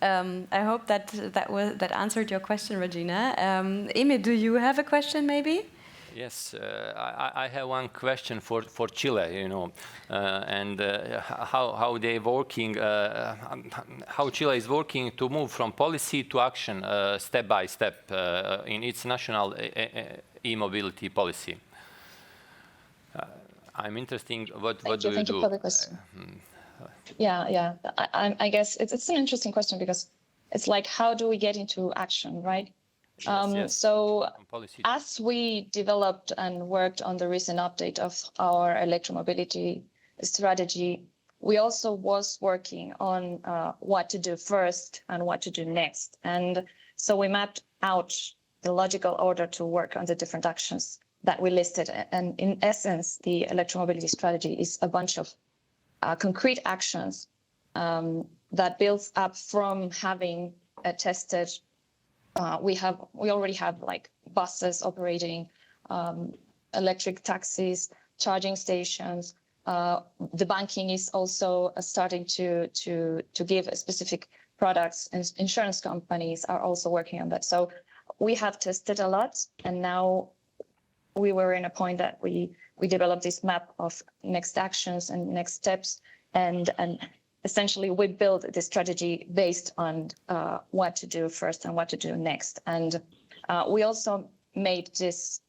I hope that answered your question, Regina. Emil, do you have a question, maybe? Yes, I have one question for Chile, you know, and how they working, how Chile is working to move from policy to action step by step in its national e-mobility policy. I'm interested. What do you do? Thank you for the question. Yeah. I guess it's an interesting question, because it's like, how do we get into action, right? Yes. So as we developed and worked on the recent update of our electromobility strategy, we also was working on what to do first and what to do next. And so we mapped out the logical order to work on the different actions that we listed. And in essence, the electromobility strategy is a bunch of concrete actions that builds up from having tested. We already have like buses operating electric taxis, charging stations. The banking is also starting to give specific products, and insurance companies are also working on that. So we have tested a lot, and now we were in a point that we developed this map of next actions and next steps, and essentially we built this strategy based on what to do first and what to do next. And we also made this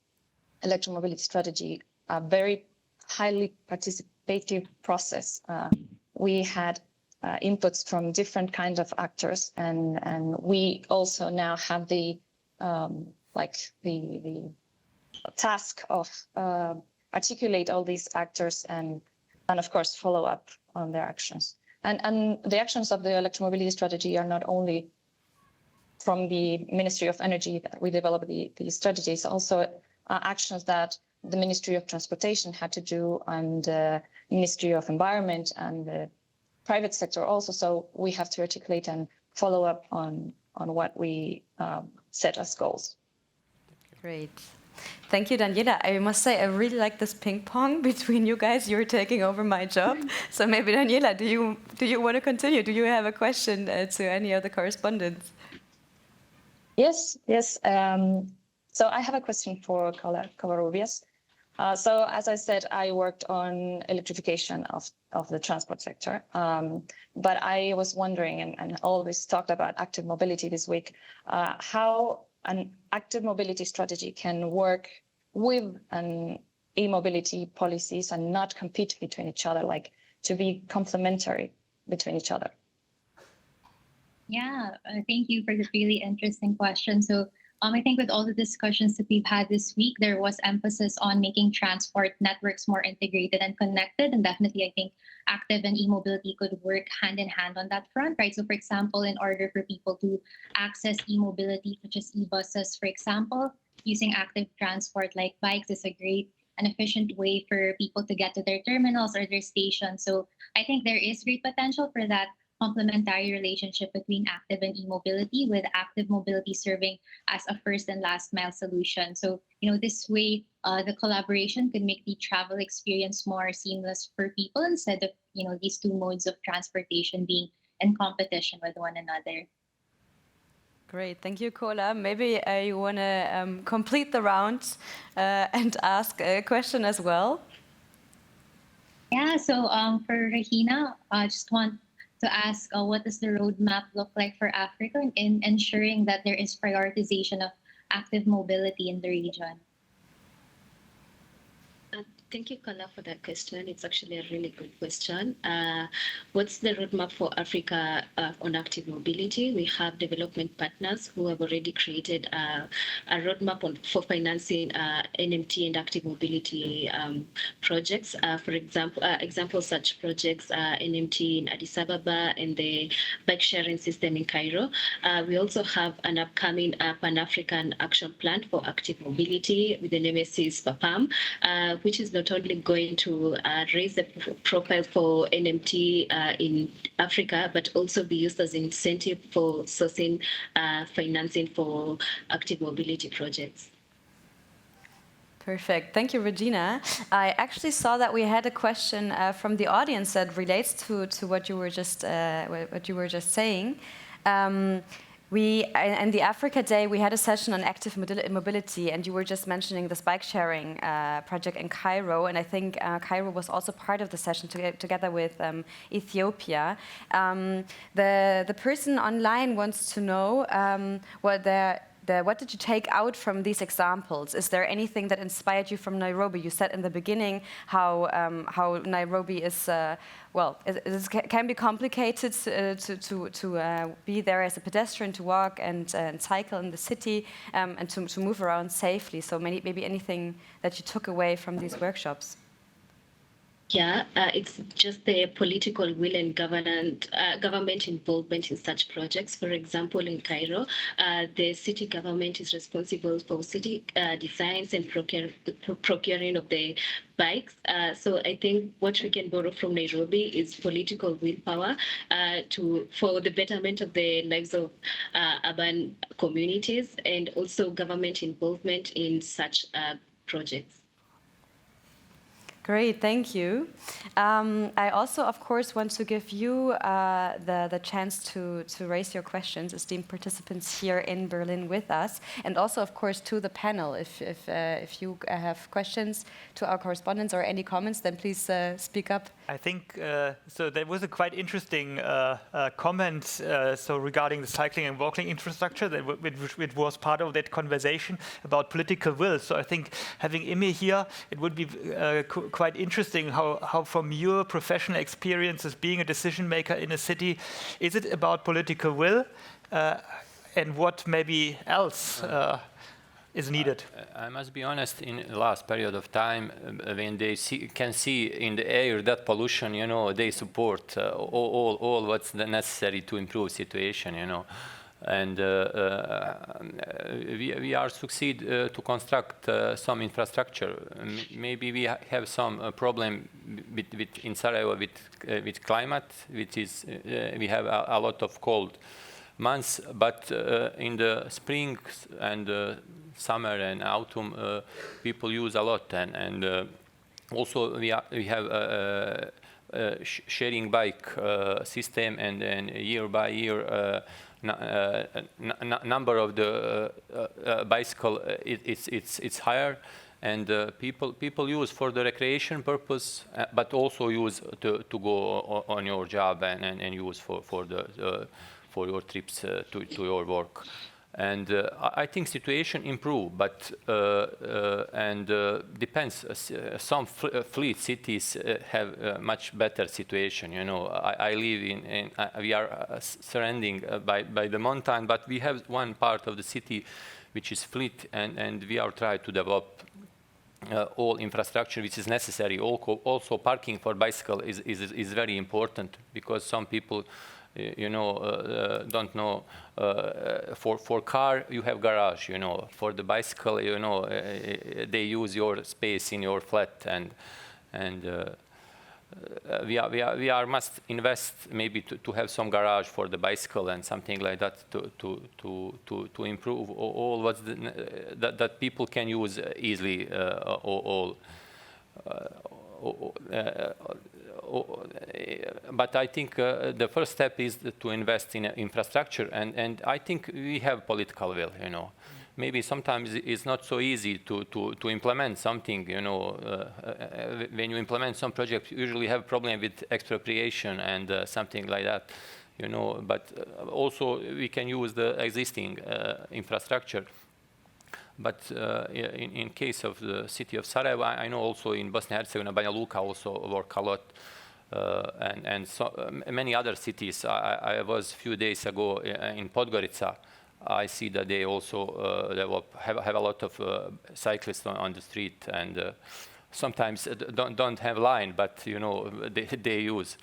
electromobility strategy a very highly participative process. We had inputs from different kinds of actors, and we also now have the task of articulate all these actors and of course follow up on their actions. And the actions of the electromobility strategy are not only from the Ministry of Energy that we develop the strategies, also actions that the Ministry of Transportation had to do, and the Ministry of Environment and the private sector also. So we have to articulate and follow up on what we set as goals. Great. Thank you, Daniela. I must say, I really like this ping pong between you guys. You're taking over my job. So maybe, Daniela, do you want to continue? Do you have a question to any of the correspondents? Yes. So I have a question for Cobarrubias. So as I said, I worked on electrification of the transport sector. But I was wondering, and always talked about active mobility this week, how an active mobility strategy can work with an e-mobility policies and not compete between each other, like to be complementary between each other. Yeah, thank you for this really interesting question. So I think with all the discussions that we've had this week, there was emphasis on making transport networks more integrated and connected. And definitely, I think active and e-mobility could work hand in hand on that front, right? So for example, in order for people to access e-mobility, such as e-buses, for example, using active transport like bikes is a great and efficient way for people to get to their terminals or their stations. So I think there is great potential for that complementary relationship between active and e-mobility, with active mobility serving as a first and last mile solution. So, this way, the collaboration could make the travel experience more seamless for people instead of, these two modes of transportation being in competition with one another. Great, thank you, Kola. Maybe you want to complete the round and ask a question as well. Yeah, so for Regina, I just want to ask, what does the roadmap look like for Africa in ensuring that there is prioritization of active mobility in the region? Thank you, Kola, for that question. It's actually a really good question. What's the roadmap for Africa on active mobility? We have development partners who have already created a roadmap for financing NMT and active mobility projects. For example, such projects NMT in Addis Ababa and the bike sharing system in Cairo. We also have an upcoming Pan-African action plan for active mobility with the nemesis PAPAM, which is not only going to raise the profile for NMT in Africa, but also be used as an incentive for sourcing financing for active mobility projects. Perfect. Thank you, Regina. I actually saw that we had a question from the audience that relates to what you were just saying. In the Africa Day, we had a session on active mobility, and you were just mentioning this bike sharing project in Cairo, and I think Cairo was also part of the session together with Ethiopia. The person online wants to know what did you take out from these examples? Is there anything that inspired you from Nairobi? You said in the beginning how Nairobi is, it can be complicated to be there as a pedestrian, to walk and cycle in the city, and to move around safely. So maybe anything that you took away from these workshops? Yeah, it's just the political will and government involvement in such projects. For example, in Cairo, the city government is responsible for city designs and procuring of the bikes. So I think what we can borrow from Nairobi is political willpower for the betterment of the lives of urban communities, and also government involvement in such projects. Great, thank you. I also, of course, want to give you the chance to raise your questions, esteemed participants here in Berlin with us, and also, of course, to the panel. If you have questions to our correspondents or any comments, then please speak up. I think so. There was a quite interesting comment regarding the cycling and walking infrastructure which was part of that conversation about political will. So I think having Imi here, it would be quite interesting how from your professional experiences being a decision maker in a city, is it about political will and what maybe else is needed? I must be honest, in the last period of time, when they can see in the air that pollution, they support all what's necessary to improve situation, And we are succeed to construct some infrastructure. Maybe we have some problem in Sarajevo with climate, which is we have a lot of cold months, but in the spring and summer and autumn, people use a lot, and also we have a sharing bike system, and year by year number of the bicycle it's higher, and people use for the recreation purpose, but also use to go on your job and use for your trips to your work. And I think situation improve, but depends. Some fleet cities have much better situation. I live in we are surrounding by the mountain, but we have one part of the city which is fleet, and we are trying to develop all infrastructure which is necessary. Also parking for bicycle is very important, because some people don't know. For car you have garage, for the bicycle, they use your space in your flat, and we must invest maybe to have some garage for the bicycle and something like that to improve all what's that people can use easily but I think the first step is to invest in infrastructure, and I think we have political will. Maybe sometimes it's not so easy to implement something. When you implement some project, you usually have problem with expropriation and something like that. But also we can use the existing infrastructure. But in case of the city of Sarajevo, I know also in Bosnia and Herzegovina, Banja Luka also work a lot, and so many other cities. I was a few days ago in Podgorica. I see that they also have a lot of cyclists on the street, and sometimes don't have line, but they use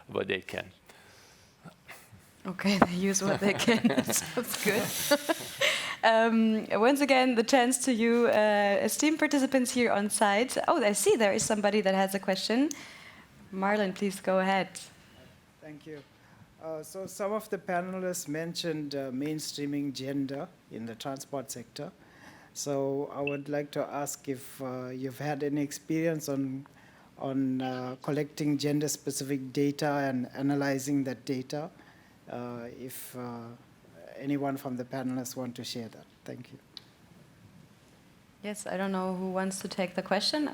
what they can. Okay, they use what they can. Sounds good. Once again, the chance to you, esteemed participants here on site. Oh, I see there is somebody that has a question. Marlon, please go ahead. Thank you. So some of the panelists mentioned mainstreaming gender in the transport sector. So I would like to ask if you've had any experience on collecting gender-specific data and analyzing that data. If anyone from the panelists want to share that. Thank you. Yes, I don't know who wants to take the question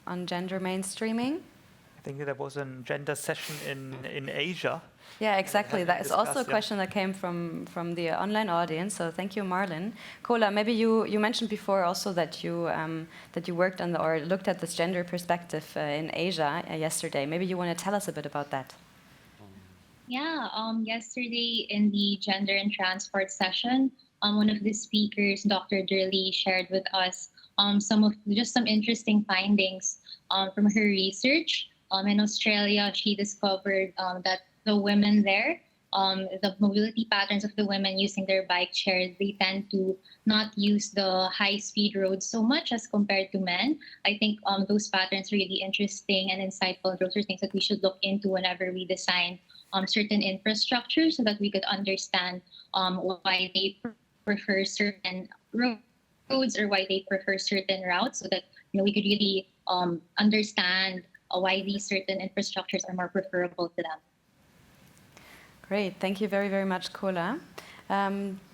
on gender mainstreaming. I think there was a gender session in Asia. Yeah, exactly. That is also a question that came from the online audience. So thank you, Marlon. Kola, maybe you mentioned before also that you worked on or looked at this gender perspective in Asia yesterday. Maybe you want to tell us a bit about that. Yeah, yesterday in the gender and transport session, one of the speakers, Dr. Durley, shared with us some interesting findings from her research. In Australia, she discovered that the women there, the mobility patterns of the women using their bike shares, they tend to not use the high-speed roads so much as compared to men. I think those patterns are really interesting and insightful. Those are things that we should look into whenever we design certain infrastructure, so that we could understand why they prefer certain roads or why they prefer certain routes, so that we could really understand why these certain infrastructures are more preferable to them. Great, thank you very, very much, Kola.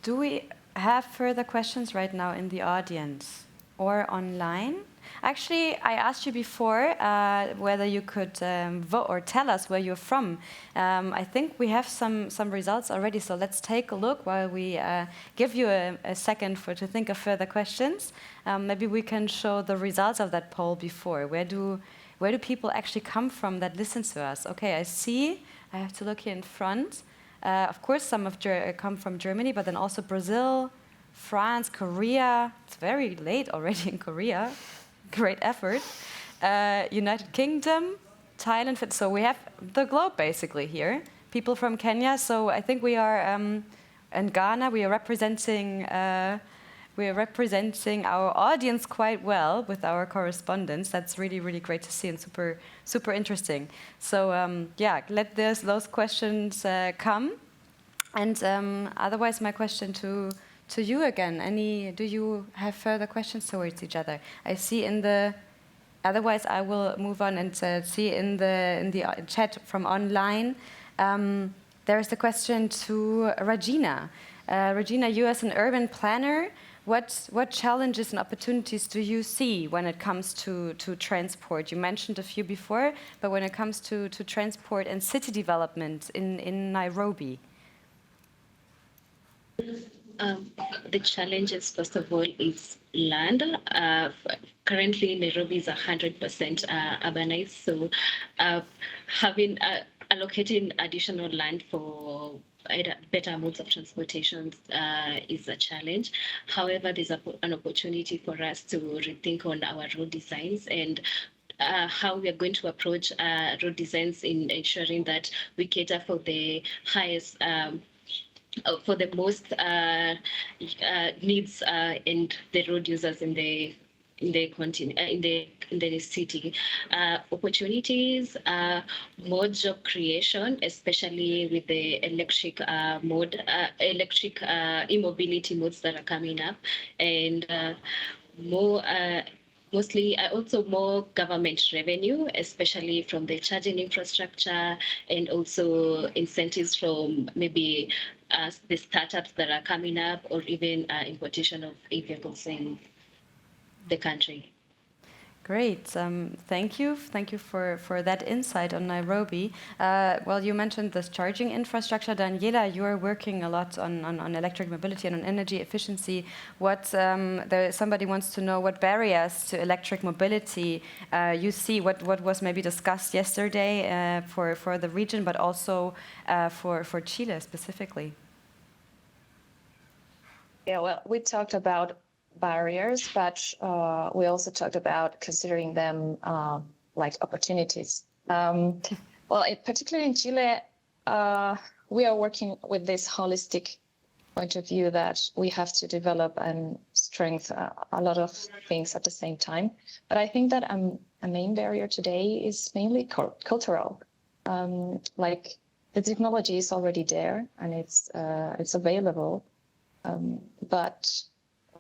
Do we have further questions right now in the audience or online? Actually, I asked you before whether you could vote or tell us where you're from. I think we have some results already, so let's take a look while we give you a second to think of further questions. Maybe we can show the results of that poll before. Where do people actually come from that listen to us? Okay, I see. I have to look here in front. Of course, some come from Germany, but then also Brazil, France, Korea. It's very late already in Korea. Great effort. United Kingdom, Thailand. So we have the globe basically here. People from Kenya. So I think we are in Ghana. We are representing our audience quite well with our correspondents. That's really, really great to see and super, super interesting. So yeah, let those questions come. And otherwise, my question to you again. Do you have further questions towards each other? I see in the. Otherwise, I will move on and see in the chat from online. There is the question to Regina. Regina, you as an urban planner, what challenges and opportunities do you see when it comes to transport? You mentioned a few before, but when it comes to transport and city development in Nairobi. The challenges, first of all, is land. Currently, Nairobi is 100% urbanized, so having allocating additional land for better modes of transportation is a challenge. However, there's an opportunity for us to rethink on our road designs and how we are going to approach road designs in ensuring that we cater for the highest for the most needs and the road users in the city. Opportunities, more job creation, especially with the electric e-mobility modes that are coming up, and mostly also more government revenue, especially from the charging infrastructure, and also incentives from maybe the startups that are coming up, or even importation of e-vehicles in the country. Great, thank you. Thank you for that insight on Nairobi. Well, you mentioned this charging infrastructure. Daniela, you are working a lot on electric mobility and on energy efficiency. Somebody wants to know what barriers to electric mobility you see, what was maybe discussed yesterday for the region, but also for Chile specifically. Yeah, well, we talked about barriers, but we also talked about considering them like opportunities. Particularly in Chile, we are working with this holistic point of view that we have to develop and strengthen a lot of things at the same time. But I think that a main barrier today is mainly cultural. Like the technology is already there and it's available, but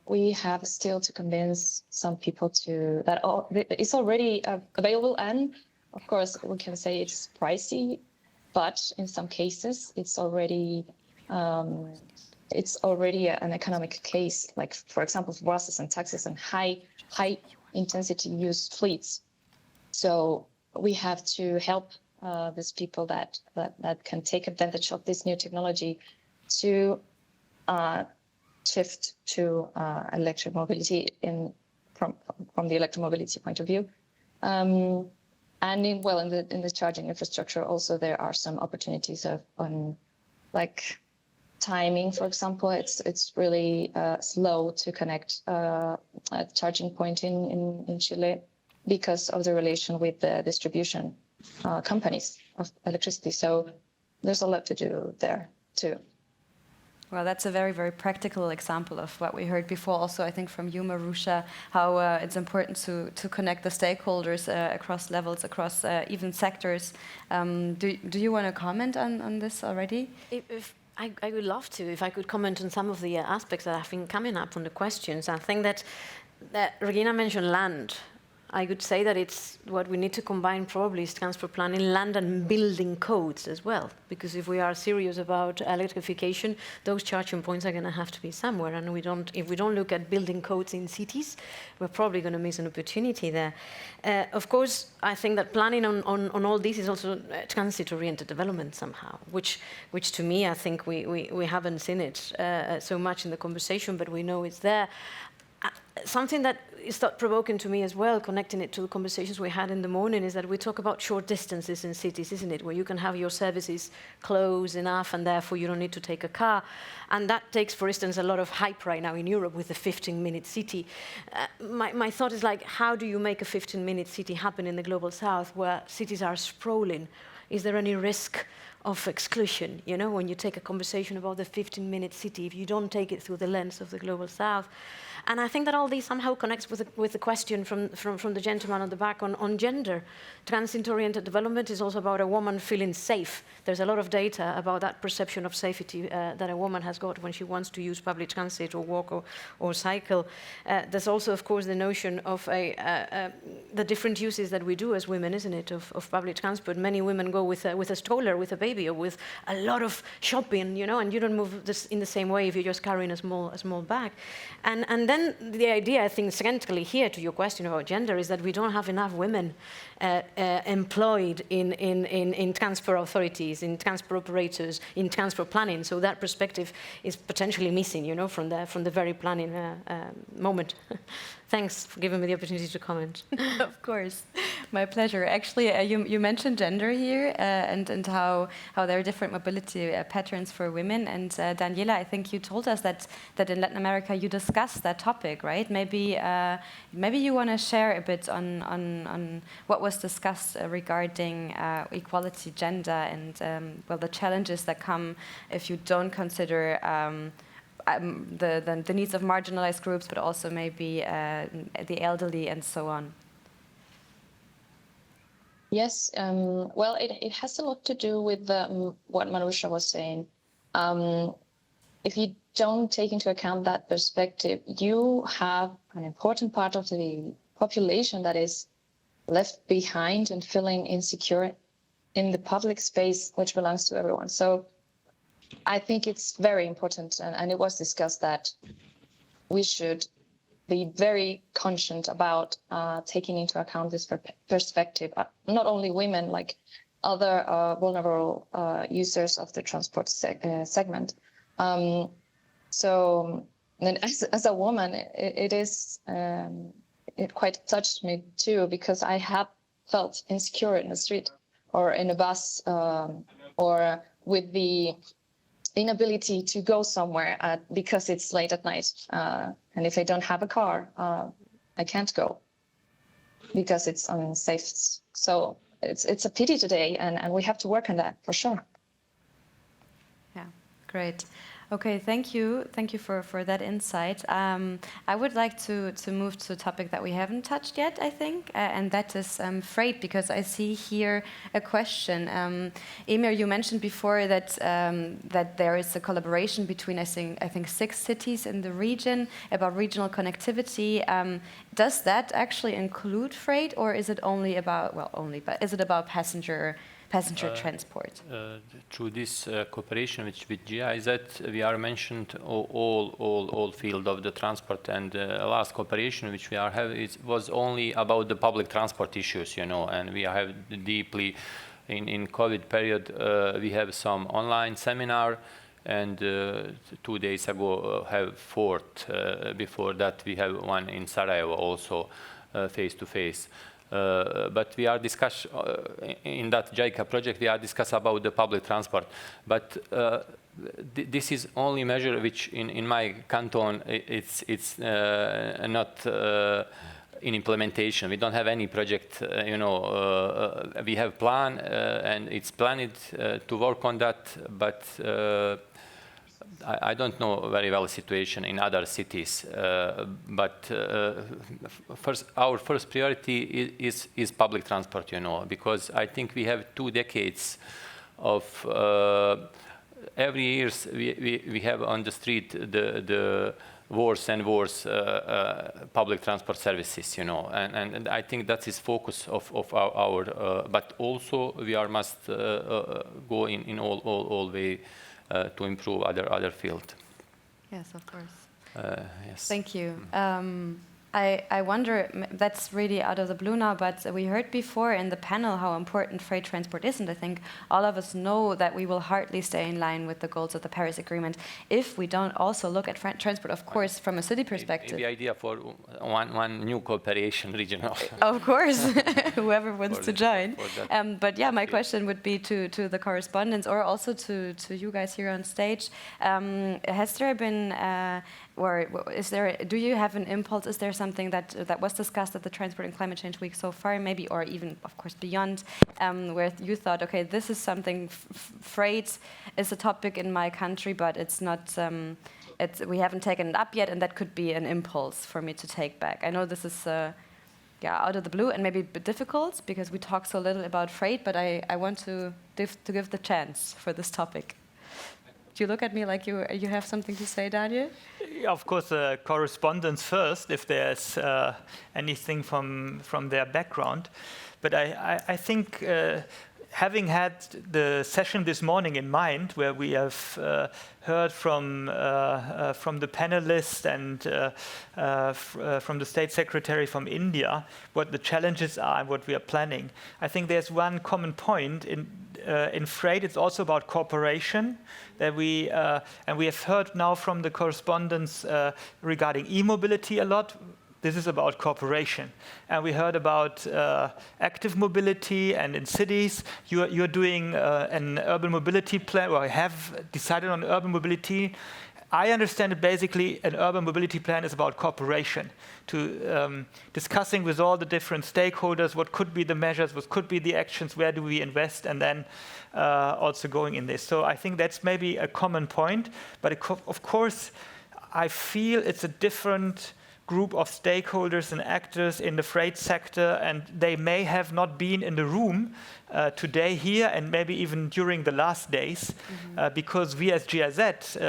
we have still to convince some people that it's already available, and of course we can say it's pricey, but in some cases it's already an economic case, like for example for buses and taxis and high intensity use fleets. So we have to help these people that can take advantage of this new technology to shift to electric mobility from the electromobility point of view. And in the charging infrastructure also there are some opportunities on like timing, for example. It's really slow to connect a charging point in Chile because of the relation with the distribution companies of electricity. So there's a lot to do there too. Well, that's a very, very practical example of what we heard before. Also, I think from you, Maruxa, how it's important to connect the stakeholders across levels, across even sectors. Do you want to comment on this already? I would love to, if I could comment on some of the aspects that have been coming up from the questions. I think that Regina mentioned land. I could say that it's what we need to combine probably is transport planning, land and building codes as well. Because if we are serious about electrification, those charging points are going to have to be somewhere. And if we don't look at building codes in cities, we're probably going to miss an opportunity there. Of course, I think that planning on all this is also transit-oriented development somehow, which to me, I think we haven't seen it so much in the conversation, but we know it's there. Something that is thought-provoking to me as well, connecting it to the conversations we had in the morning, is that we talk about short distances in cities, isn't it? Where you can have your services close enough and therefore you don't need to take a car. And that takes, for instance, a lot of hype right now in Europe with the 15-minute city. My thought is like, how do you make a 15-minute city happen in the Global South where cities are sprawling? Is there any risk of exclusion, you know, when you take a conversation about the 15-minute city, if you don't take it through the lens of the Global South? And I think that all these somehow connects with the question from the gentleman on the back on gender. Transit-oriented development is also about a woman feeling safe. There's a lot of data about that perception of safety that a woman has got when she wants to use public transit or walk or cycle. There's also, of course, the notion of the different uses that we do as women, isn't it, of public transport. Many women go with a stroller, with a baby, or with a lot of shopping, you know, and you don't move this in the same way if you're just carrying a small bag. And then the idea, I think, centrally here to your question about gender is that we don't have enough women employed in transport authorities, in transport operators, in transport planning. So that perspective is potentially missing, you know, from the very planning moment. Thanks for giving me the opportunity to comment. Of course, my pleasure. Actually, you mentioned gender here and how there are different mobility patterns for women. And Daniela, I think you told us that in Latin America you discussed that topic, right? Maybe you want to share a bit on what was discussed regarding equality, gender, and well, the challenges that come if you don't consider the needs of marginalized groups, but also maybe the elderly and so on. Yes, well, it has a lot to do with what Maruxa was saying. If you don't take into account that perspective, you have an important part of the population that is left behind and feeling insecure in the public space, which belongs to everyone. So I think it's very important, and it was discussed that we should be very conscious about taking into account this perspective, not only women, like other vulnerable users of the transport segment. So then as a woman, it quite touched me too, because I have felt insecure in the street or in a bus or with the inability to go somewhere because it's late at night. And if I don't have a car, I can't go because it's unsafe. So it's a pity today, and we have to work on that for sure. Yeah, great. Okay, thank you for that insight. I would like to move to a topic that we haven't touched yet, I think, and that is freight, because I see here a question. Emir, you mentioned before that that there is a collaboration between I think 6 cities in the region about regional connectivity. Does that actually include freight, or is it only about but is it about passenger transport? Through this cooperation with GIZ, we are mentioned all field of the transport, and last cooperation which we are having was only about the public transport issues, you know, and we have deeply in COVID period we have some online seminar, and 2 days ago have 4th. Before that we have one in Sarajevo also face to face. But we are discuss in that JICA project. We are discuss about the public transport, but this is only measure which in my canton it's not in implementation. We don't have any project. You know, we have plan and it's planned to work on that, but. I don't know very well the situation in other cities, but our first priority is public transport, you know, because I think we have 2 decades of every year we have on the street the worse and worse public transport services, and I think that is focus of our but also we must go in all way to improve other field. Yes, of course. Yes. Thank you. I wonder, that's really out of the blue now, but we heard before in the panel how important freight transport is, and I think all of us know that we will hardly stay in line with the goals of the Paris Agreement if we don't also look at transport, of course, from a city perspective. The idea for one new cooperation regional. Of course, whoever wants to join. But yeah, my question would be to the correspondents or also to you guys here on stage. Has there been or do you have an impulse? Is there something that was discussed at the Transport and Climate Change Week so far, maybe, or even, of course, beyond, where you thought, okay, this is something, freight is a topic in my country, but it's not, we haven't taken it up yet, and that could be an impulse for me to take back. I know this is, out of the blue and maybe a bit difficult because we talk so little about freight, but I want to give the chance for this topic. Do you look at me like you have something to say, Daniel? Yeah, of course, correspondence first, if there's anything from their background. But I think having had the session this morning in mind, where we have heard from the panelists and from the State Secretary from India, what the challenges are and what we are planning, I think there's one common point in freight. It's also about cooperation. That we have heard now from the correspondents regarding e-mobility a lot. This is about cooperation. And we heard about active mobility, and in cities, you're doing an urban mobility plan, or have decided on urban mobility. I understand it basically an urban mobility plan is about cooperation, to discussing with all the different stakeholders what could be the measures, what could be the actions, where do we invest, and then also going in this. So I think that's maybe a common point, but of course I feel it's a different group of stakeholders and actors in the freight sector, and they may have not been in the room today here and maybe even during the last days, because we as GIZ,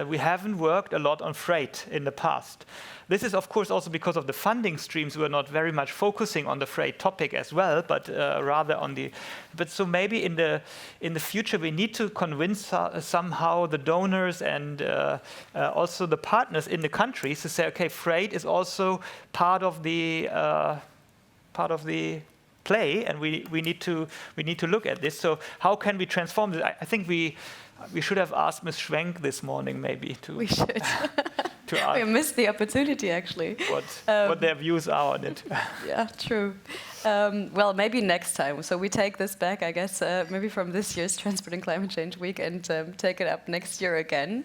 we haven't worked a lot on freight in the past. This is of course also because of the funding streams. We're not very much focusing on the freight topic as well, but rather on the. But so maybe in the future we need to convince somehow the donors and also the partners in the countries to say, okay, freight is also part of the play, and we need to look at this. So how can we transform this? I think we should have asked Ms. Schwenk this morning, maybe to. We should. To ask we missed the opportunity, actually. What their views are on it. Yeah, true. Well, maybe next time. So we take this back, I guess, maybe from this year's Transport and Climate Change Week, and take it up next year again.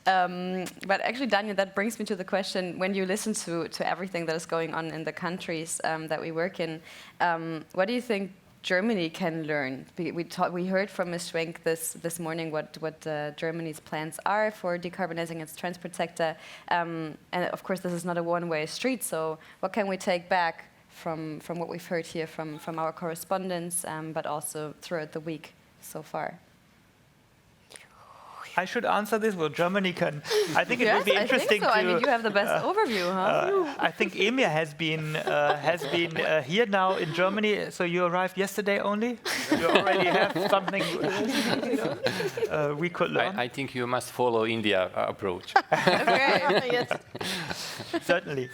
But actually, Daniel, that brings me to the question: when you listen to everything that is going on in the countries that we work in, what do you think Germany can learn? We heard from Ms. Schwenk this morning what Germany's plans are for decarbonizing its transport sector. And of course, this is not a one-way street, so what can we take back from what we've heard here from our correspondents, but also throughout the week so far? I should answer this. Well, Germany can. I think it would be interesting. I think so. I mean, you have the best overview, huh? I think Emir has been here now in Germany. So you arrived yesterday only. You already have something we could learn. I think you must follow India approach. Okay. Yes. Certainly.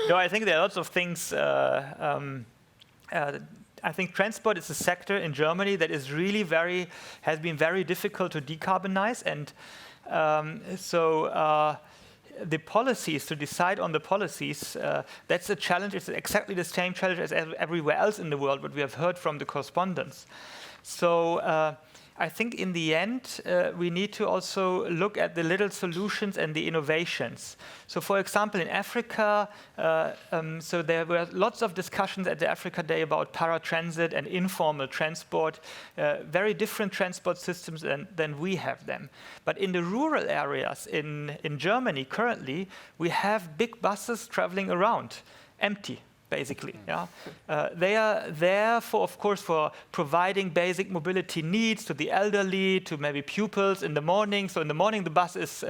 No, I think there are lots of things. I think transport is a sector in Germany that is really has been very difficult to decarbonize, and the policies, to decide on the policies, that's a challenge. It's exactly the same challenge as everywhere else in the world, what we have heard from the correspondents. So I think in the end, we need to also look at the little solutions and the innovations. So for example, in Africa, so there were lots of discussions at the Africa Day about paratransit and informal transport, very different transport systems than we have them. But in the rural areas in Germany currently, we have big buses traveling around, empty. basically. Yeah, they are there for, of course, for providing basic mobility needs to the elderly, to maybe pupils in the morning. So in the morning the bus is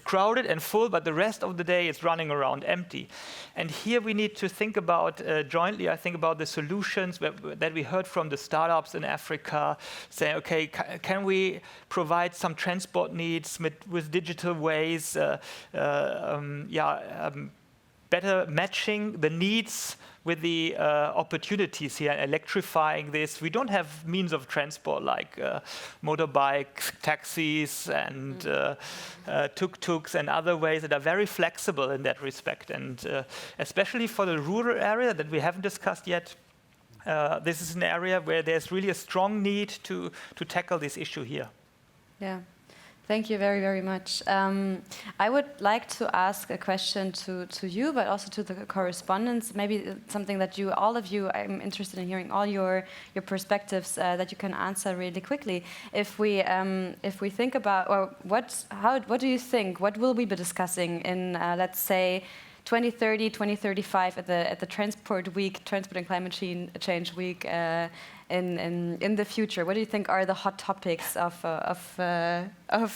crowded and full, but the rest of the day it's running around empty. And here we need to think about jointly. I think about the solutions that we heard from the startups in Africa, saying, okay, can we provide some transport needs with digital ways? Better matching the needs with the opportunities here, electrifying this. We don't have means of transport like motorbikes, taxis, and tuk-tuks and other ways that are very flexible in that respect. And especially for the rural area that we haven't discussed yet, this is an area where there's really a strong need to tackle this issue here. Yeah. Thank you very, very much. I would like to ask a question to you, but also to the correspondents. Maybe something that all of you, I'm interested in hearing all your perspectives that you can answer really quickly. If we think about, or what do you think? What will we be discussing in, let's say, 2030, 2035 at the Transport and Climate Change Week in the future? What do you think are the hot topics of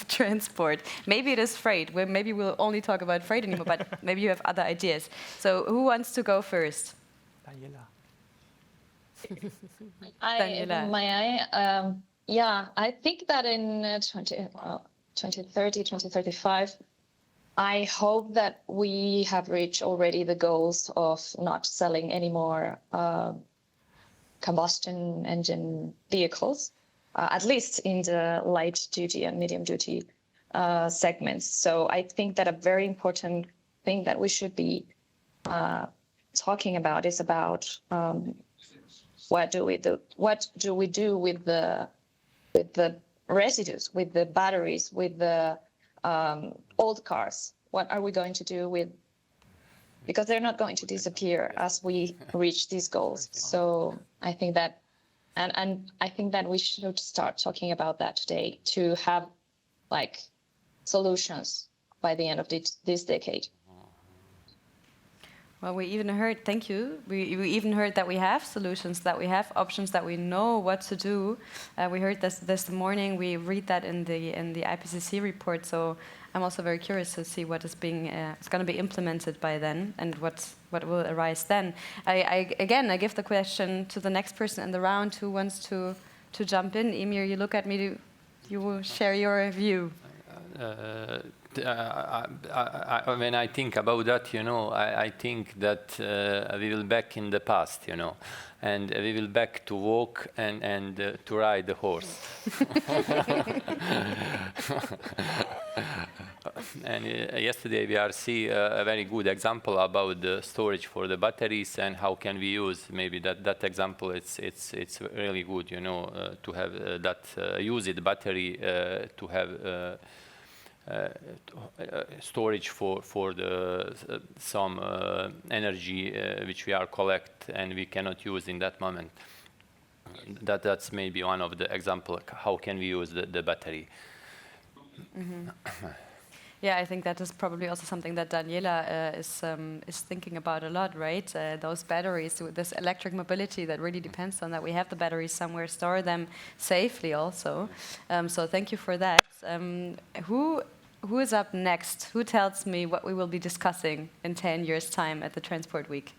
transport? Maybe it is freight. Maybe we'll only talk about freight anymore, but maybe you have other ideas. So who wants to go first? Daniela. I think that in 2030, 2035, I hope that we have reached already the goals of not selling any more combustion engine vehicles, at least in the light duty and medium duty segments. So I think that a very important thing that we should be talking about is about what do we do with the residues, with the batteries, with the old cars. What are we going to do with, because they're not going to disappear as we reach these goals. So I think that, and I think that we should start talking about that today to have like solutions by the end of this decade. Well, we even heard, thank you. We even heard that we have solutions, that we have options, that we know what to do. We heard this morning. We read that in the IPCC report. So I'm also very curious to see what is going to be implemented by then, and what will arise then. I give the question to the next person in the round who wants to jump in. Emir, you look at me. You will share your view. When I think about that, I think that we will back in the past, and we will back to walk and to ride the horse. And yesterday we see a very good example about the storage for the batteries and how can we use maybe that example. It's really good, to have that used battery to have. Storage for the some energy which we are collect and we cannot use in that moment. That's maybe one of the example. How can we use the battery? Mm-hmm. Yeah, I think that is probably also something that Daniela is thinking about a lot, right? Those batteries, this electric mobility that really depends on that. We have the batteries somewhere, store them safely also. So thank you for that. Who is up next? Who tells me what we will be discussing in 10 years' time at the Transport Week?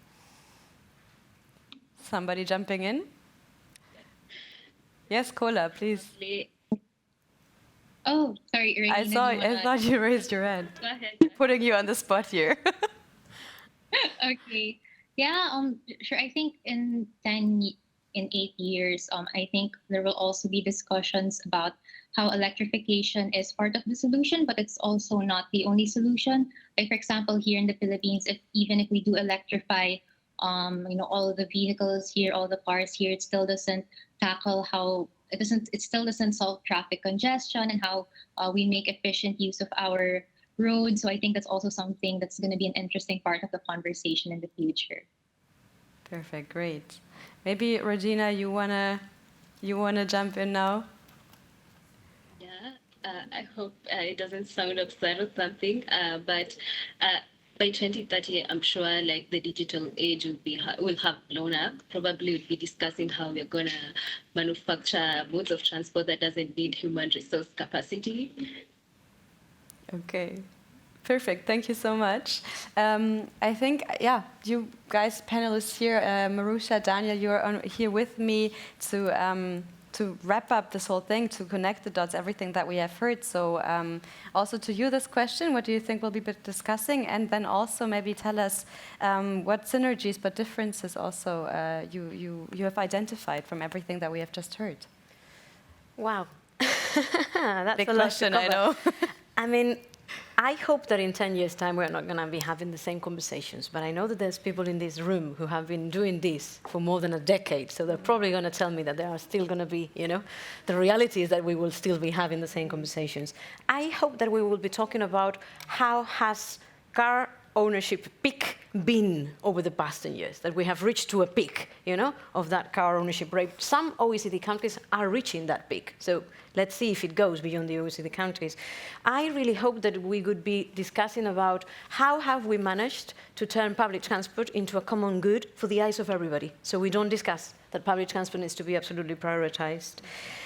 Somebody jumping in? Yes, Kola, please. Oh, sorry, Irene. I thought you raised your hand. Go ahead. Putting you on the spot here. Okay. Yeah, sure. I think in 8 years, I think there will also be discussions about how electrification is part of the solution, but it's also not the only solution. Like, for example, here in the Philippines, even if we do electrify, all of the vehicles here, all the cars here, it still doesn't tackle how it still doesn't solve traffic congestion and how we make efficient use of our roads. So I think that's also something that's going to be an interesting part of the conversation in the future. Perfect, great. Maybe Regina, you wanna jump in now? Yeah, I hope it doesn't sound upset or something, but by 2030, I'm sure like the digital age will have blown up. Probably we'll be discussing how we're gonna manufacture modes of transport that doesn't need human resource capacity. Okay. Perfect. Thank you so much. I think, yeah, you guys, panelists here, Maruxa, Daniel, you're here with me to wrap up this whole thing, to connect the dots, everything that we have heard. So also to you this question, what do you think we'll be discussing? And then also maybe tell us what synergies but differences also you have identified from everything that we have just heard. Wow. That's big a lot question, to I cover. know. I mean, I hope that in 10 years' time we're not going to be having the same conversations, but I know that there's people in this room who have been doing this for more than a decade, so they're probably going to tell me that there are still going to be, you know, the reality is that we will still be having the same conversations. I hope that we will be talking about how has car ownership peak been over the past 10 years, that we have reached to a peak, you know, of that car ownership rate. Some OECD countries are reaching that peak, so let's see if it goes beyond the OECD countries. I really hope that we could be discussing about how have we managed to turn public transport into a common good for the eyes of everybody, so we don't discuss that public transport needs to be absolutely prioritized.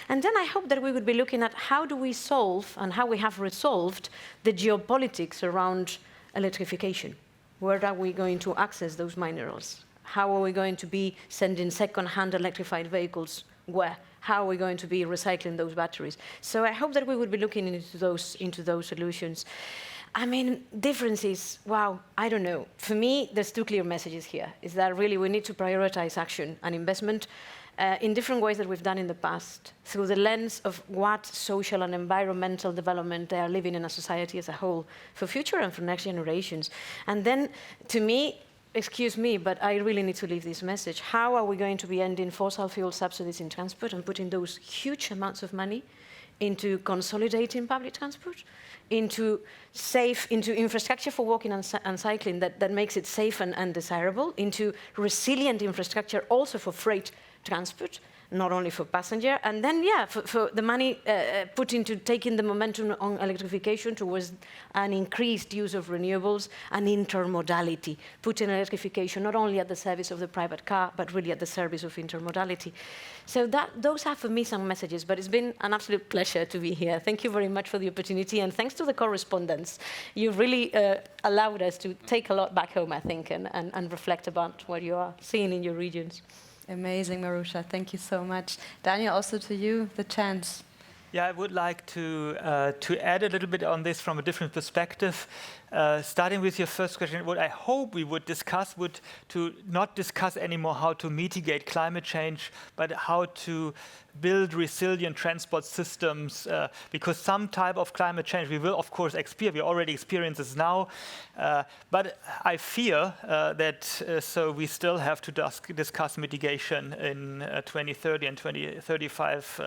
And then I hope that we would be looking at how do we solve and how we have resolved the geopolitics around electrification. Where are we going to access those minerals? How are we going to be sending second-hand electrified vehicles where? How are we going to be recycling those batteries? So I hope that we would be looking into those solutions. I mean, differences, wow, I don't know. For me, there's two clear messages here, is that really we need to prioritize action and investment in different ways that we've done in the past, through the lens of what social and environmental development they are living in a society as a whole, for future and for next generations. And then, to me, excuse me, but I really need to leave this message. How are we going to be ending fossil fuel subsidies in transport and putting those huge amounts of money into consolidating public transport, into infrastructure for walking and cycling that makes it safe and desirable, into resilient infrastructure also for freight transport, not only for passenger, and then, yeah, for the money put into taking the momentum on electrification towards an increased use of renewables and intermodality, putting electrification not only at the service of the private car, but really at the service of intermodality. So those are for me some messages, but it's been an absolute pleasure to be here. Thank you very much for the opportunity, and thanks to the correspondents. You've really allowed us to take a lot back home, I think, and reflect about what you are seeing in your regions. Amazing, Maruxa. Thank you so much. Daniel, also to you, the chance. Yeah, I would like to add a little bit on this from a different perspective. Starting with your first question, what I hope we would discuss would to not discuss anymore how to mitigate climate change, but how to build resilient transport systems, because some type of climate change we will, of course, experience. We already experience this now, but I fear that so we still have to discuss mitigation in 2030 and 2035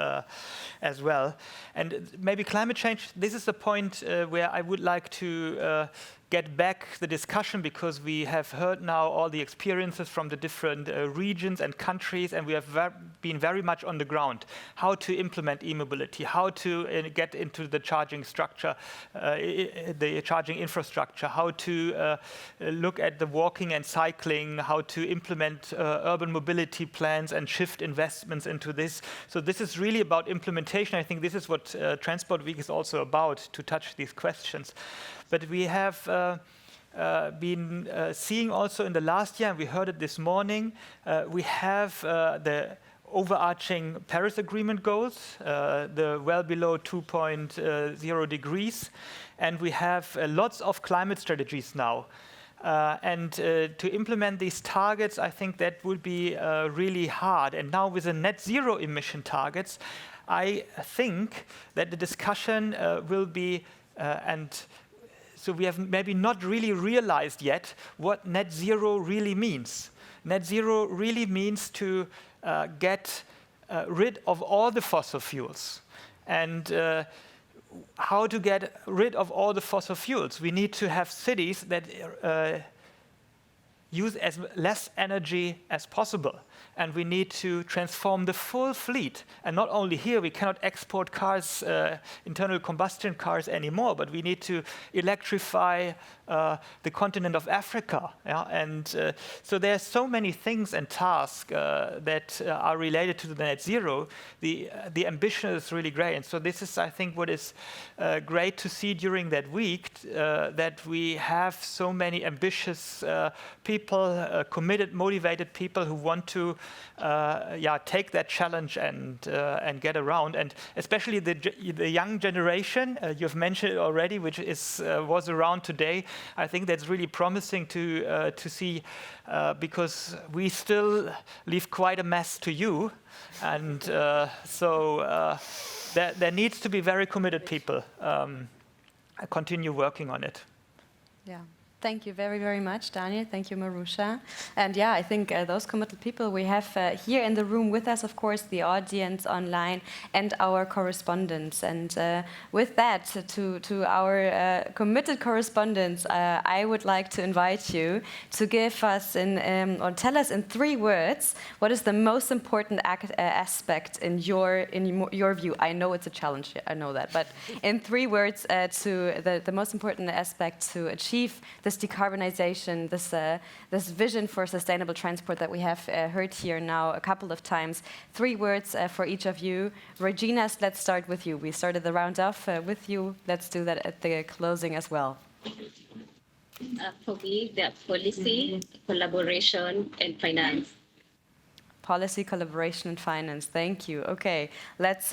as well. And maybe climate change, this is the point where I would like to get back the discussion, because we have heard now all the experiences from the different regions and countries, and we have been very much on the ground. How to implement e-mobility, how to get into the charging structure, the charging infrastructure, how to look at the walking and cycling, how to implement urban mobility plans and shift investments into this. So this is really about implementation. I think this is what Transport Week is also about, to touch these questions. But we have been seeing also in the last year, and we heard it this morning, we have the overarching Paris Agreement goals, the well below 2.0 degrees, and we have lots of climate strategies now. And to implement these targets, I think that would be really hard. And now with the net zero emission targets, I think that the discussion will be, so we have maybe not really realized yet what net zero really means. Net zero really means to get rid of all the fossil fuels. And how to get rid of all the fossil fuels? We need to have cities that use as less energy as possible. and we need to transform the full fleet. And not only here, we cannot export cars, internal combustion cars anymore, but we need to electrify the continent of Africa. Yeah? And so there's so many things and tasks that are related to the net zero. The ambition is really great. And so this is, I think, what is great to see during that week, that we have so many ambitious people, committed, motivated people who want to take that challenge and get around. And especially the young generation, you've mentioned it already, which was around today. I think that's really promising to see, because we still leave quite a mess to you. And so there needs to be very committed people. Continue working on it. Yeah. Thank you very, very much, Daniel. Thank you, Maruxa. And yeah, I think those committed people we have here in the room with us, of course, the audience online, and our correspondents. And with that, to our committed correspondents, I would like to invite you to give us or tell us in 3 words what is the most important aspect in your view. I know it's a challenge, I know that, but in 3 words, to the most important aspect to achieve this decarbonization, this vision for sustainable transport that we have heard here now a couple of times. 3 words for each of you. Regina, let's start with you. We started the round off with you. Let's do that at the closing as well. For me, the policy, collaboration, and finance. Policy, collaboration, and finance. Thank you. Okay, let's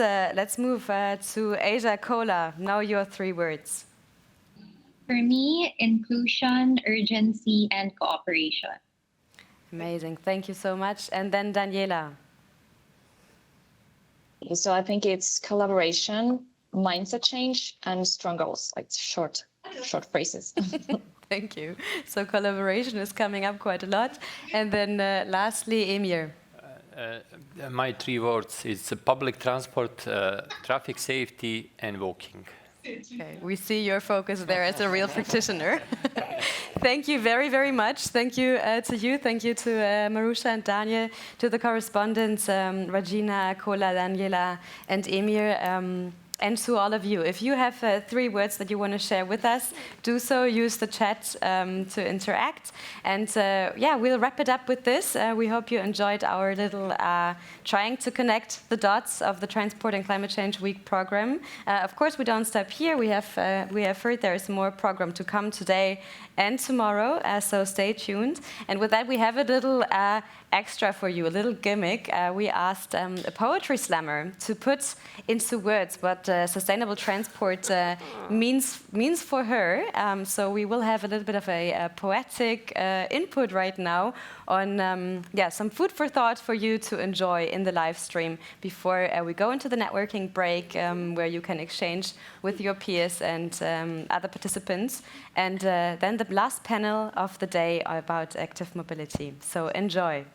move to Asia Kola. Now your 3 words. For me, inclusion, urgency, and cooperation. Amazing. Thank you so much. And then Daniela. So I think it's collaboration, mindset change, and strong goals, like short phrases. Thank you. So collaboration is coming up quite a lot. And then lastly, Emir. My 3 words is public transport, traffic safety, and walking. Okay, we see your focus there as a real practitioner. Thank you very, very much. Thank you to you. Thank you to Maruxa and Daniel, to the correspondents, Regina, Kola, Daniela, and Emir. And to all of you, if you have 3 words that you want to share with us, do so. Use the chat to interact. And yeah, we'll wrap it up with this. We hope you enjoyed our little trying to connect the dots of the Transport and Climate Change Week program. Of course, we don't stop here. We have heard there is more program to come today and tomorrow, so stay tuned. And with that, we have a little extra for you, a little gimmick. We asked a poetry slammer to put into words what sustainable transport means for her. So we will have a little bit of a poetic input right now on some food for thought for you to enjoy in the live stream before we go into the networking break, where you can exchange with your peers and other participants. And then the last panel of the day about active mobility. So enjoy.